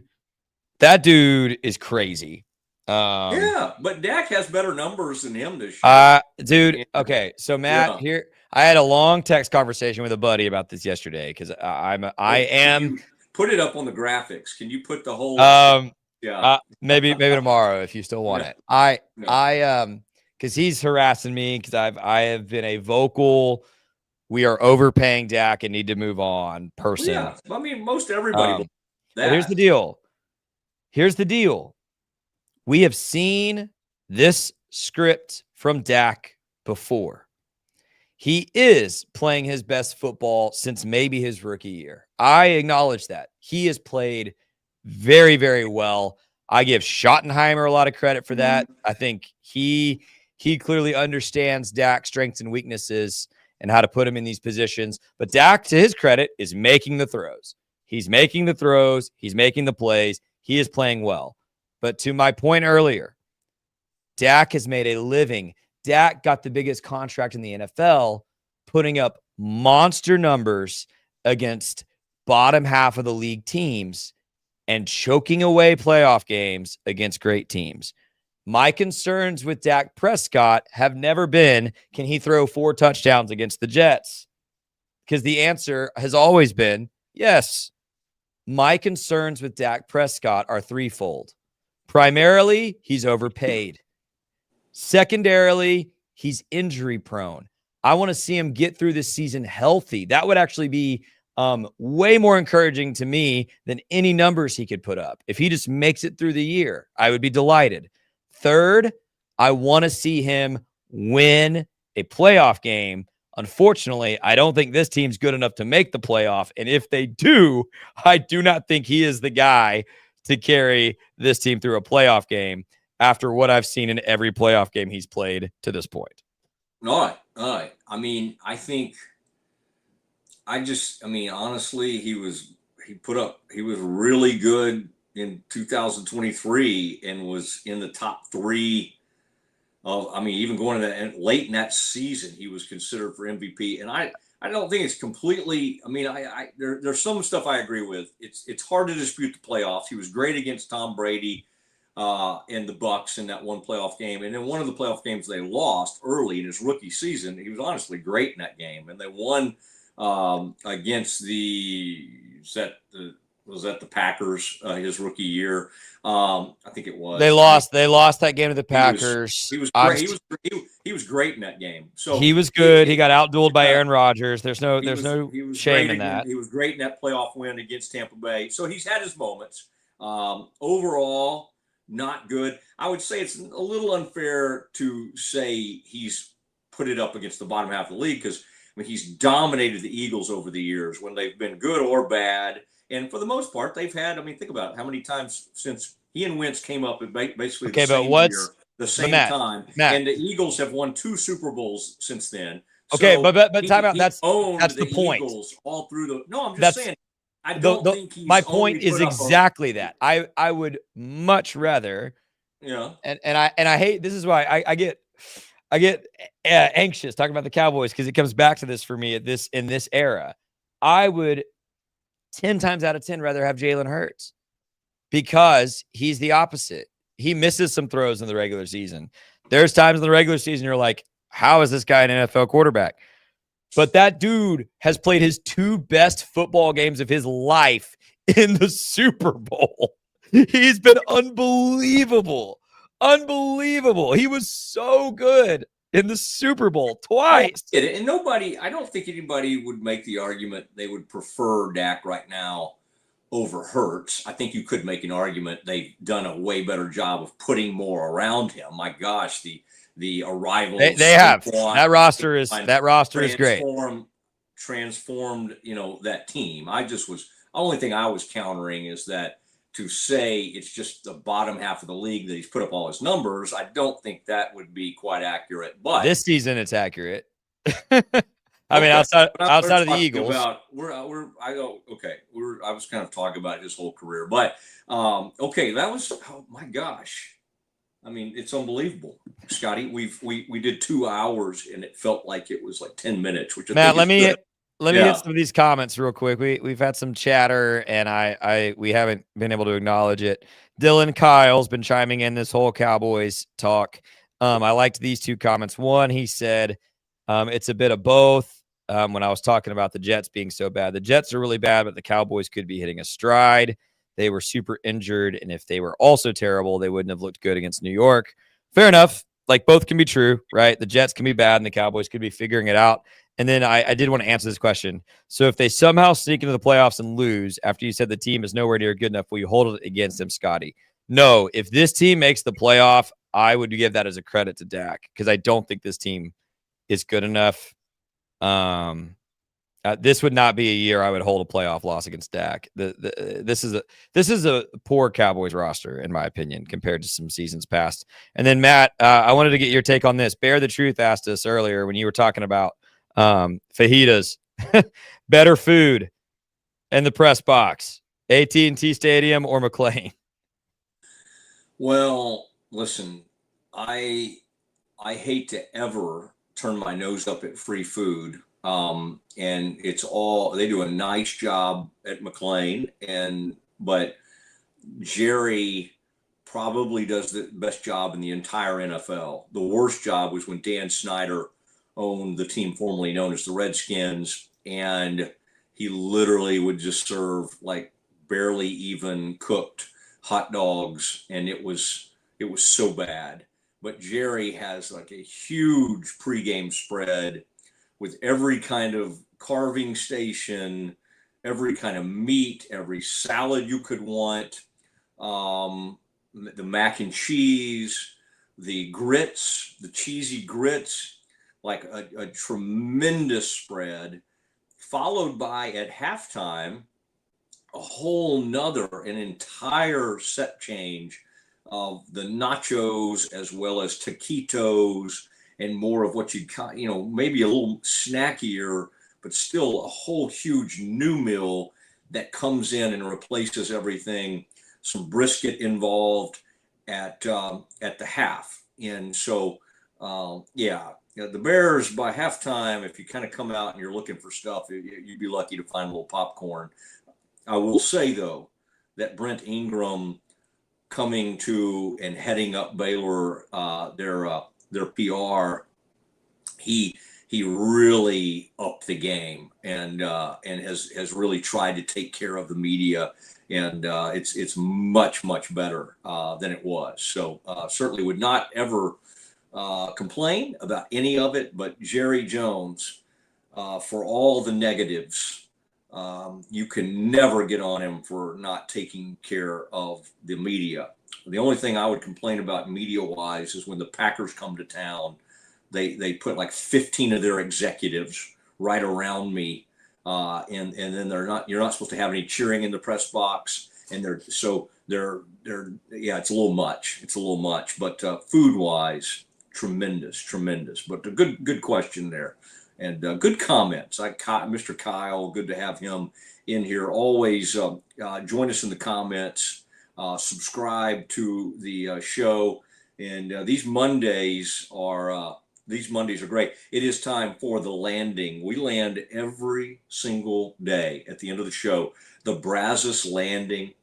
is crazy. Yeah, but Dak has better numbers than him this year. Dude, okay. So Matt, here I had a long text conversation with a buddy about this yesterday because I am put it up on the graphics. Can you put the whole yeah. Maybe tomorrow if you still want it. Because he's harassing me because I have been a vocal. We are overpaying Dak and need to move on person. Yeah, I mean most everybody. But here's the deal. Here's the deal. We have seen this script from Dak before. He is playing his best football since maybe his rookie year. I acknowledge that. He has played very, very well. I give Schottenheimer a lot of credit for that. I think he clearly understands Dak's strengths and weaknesses and how to put him in these positions. But Dak, to his credit, is making the throws. He's making the throws. He's making the plays. He is playing well. But to my point earlier, Dak has made a living. Dak got the biggest contract in the NFL, putting up monster numbers against bottom half of the league teams and choking away playoff games against great teams. My concerns with Dak Prescott have never been, can he throw 4 touchdowns against the Jets? Because the answer has always been yes. My concerns with Dak Prescott are threefold. Primarily, he's overpaid. Secondarily, he's injury prone. I want to see him get through this season healthy. That would actually be way more encouraging to me than any numbers he could put up. If he just makes it through the year, I would be delighted. Third, I want to see him win a playoff game. Unfortunately, I don't think this team's good enough to make the playoff. And if they do, I do not think he is the guy to carry this team through a playoff game after what I've seen in every playoff game he's played to this point. All right. I mean, honestly, he was really good in 2023 and was in the top 3 even going to that late in that season, he was considered for MVP. And I don't think it's completely, there's some stuff I agree with. It's hard to dispute the playoffs. He was great against Tom Brady and the Bucs in that one playoff game. And in one of the playoff games they lost early in his rookie season, he was honestly great in that game. And they won against the Packers his rookie year. I think it was. They lost that game to the Packers. He was great. He was great in that game. So he was good. He got outdueled by Aaron Rodgers. There's no shame in that. He was great in that playoff win against Tampa Bay. So he's had his moments. Overall, not good. I would say it's a little unfair to say he's put it up against the bottom half of the league because I mean, he's dominated the Eagles over the years when they've been good or bad. And for the most part, they've had, I mean, think about it, how many times since he and Wentz came up at basically Okay, the but same what's year, the but same time. Matt. And the Eagles have won 2 Super Bowls since then. Okay, So but time out. he That's owned the the point. Eagles all through the. No, I'm just That's saying. I don't think he's. My point only is put up exactly that. I would much rather. Yeah. And I hate. This is why I get anxious talking about the Cowboys, because it comes back to this for me in this era. I would 10 times out of 10 rather have Jalen Hurts, because he's the opposite. He misses some throws in the regular season. There's times in the regular season you're like, how is this guy an NFL quarterback? But that dude has played his 2 best football games of his life in the Super Bowl. He's been unbelievable. Unbelievable. He was so good in the Super Bowl twice. And I don't think anybody would make the argument they would prefer Dak right now over Hurts. I think you could make an argument they've done a way better job of putting more around him. My gosh, the arrival. They have that roster is great. Transformed, that team. The only thing I was countering is that to say it's just the bottom half of the league that he's put up all his numbers, I don't think that would be quite accurate. But this season it's accurate. I mean, outside of the Eagles. I was kind of talking about his whole career, but that was, oh my gosh. I mean, it's unbelievable, Scotty. We did 2 hours and it felt like it was like 10 minutes. Which Matt, let me hit some of these comments real quick. We've had some chatter and we haven't been able to acknowledge it. Dylan Kyle's been chiming in this whole Cowboys talk. I liked these 2 comments. One, he said it's a bit of both. When I was talking about the Jets being so bad, the Jets are really bad, but the Cowboys could be hitting a stride. They were super injured, and if they were also terrible, they wouldn't have looked good against New York. Fair enough. Like, both can be true, right? The Jets can be bad, and the Cowboys could be figuring it out. And then I did want to answer this question. So if they somehow sneak into the playoffs and lose after you said the team is nowhere near good enough, will you hold it against them, Scotty? No. If this team makes the playoff, I would give that as a credit to Dak, because I don't think this team is good enough. This would not be a year I would hold a playoff loss against Dak. This is a poor Cowboys roster, in my opinion, compared to some seasons past. And then Matt, I wanted to get your take on this. Bear the Truth asked us earlier when you were talking about fajitas, better food in the press box, AT&T Stadium or McLean. Well, listen, I hate to ever turn my nose up at free food. And they do a nice job at McLean, but Jerry probably does the best job in the entire NFL. The worst job was when Dan Snyder owned the team formerly known as the Redskins, and he literally would just serve like barely even cooked hot dogs, and it was so bad. But Jerry has like a huge pregame spread with every kind of carving station, every kind of meat, every salad you could want, the mac and cheese, the grits, the cheesy grits, like a tremendous spread, followed by at halftime, an entire set change of the nachos as well as taquitos and more of what you'd, maybe a little snackier, but still a whole huge new meal that comes in and replaces everything. Some brisket involved at the half. And so, the Bears by halftime, if you kind of come out and you're looking for stuff, you'd be lucky to find a little popcorn. I will say, though, that Brent Ingram coming to and heading up Baylor, their PR, he really upped the game and has really tried to take care of the media, and it's much better than it was. So certainly would not ever complain about any of it. But Jerry Jones, for all the negatives, you can never get on him for not taking care of the media. The only thing I would complain about media-wise is when the Packers come to town, they put like 15 of their executives right around me. And then you're not supposed to have any cheering in the press box. And they're yeah, it's a little much, but food wise, tremendous. But a good question there, and good comments. Mr. Kyle, good to have him in here. Always join us in the comments. Subscribe to the show, and these Mondays are great. It is time for the landing. We land every single day at the end of the show. The Brazos Landing.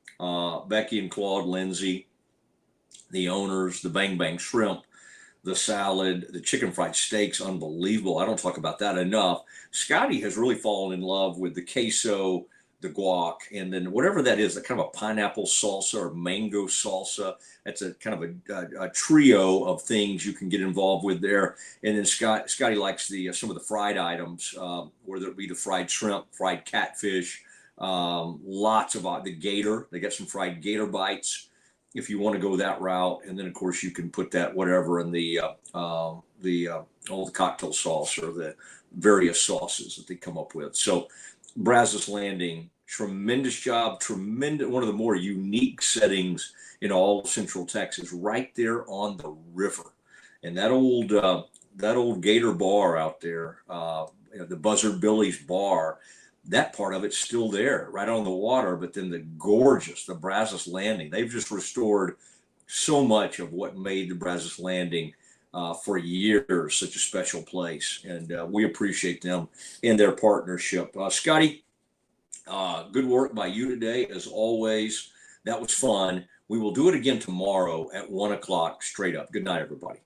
Becky and Claude Lindsay, the owners, the Bang Bang Shrimp, the salad, the chicken fried steaks, unbelievable. I don't talk about that enough. Scotty has really fallen in love with the queso, the guac, and then whatever that is, that kind of a pineapple salsa or mango salsa. That's a kind of a trio of things you can get involved with there. And then Scotty likes some of the fried items, whether it be the fried shrimp, fried catfish, lots of the gator. They got some fried gator bites if you want to go that route. And then of course you can put that whatever in all the cocktail sauce or the various sauces that they come up with. So Brazos Landing, tremendous job, one of the more unique settings in all of Central Texas, right there on the river. And that old Gator bar out there, the Buzzard Billy's bar, that part of it's still there, right on the water. But then the Brazos Landing, they've just restored so much of what made the Brazos Landing for years such a special place, and we appreciate them and their partnership. Scotty, good work by you today, as always. That was fun. We will do it again tomorrow at 1 o'clock straight up. Good night, everybody.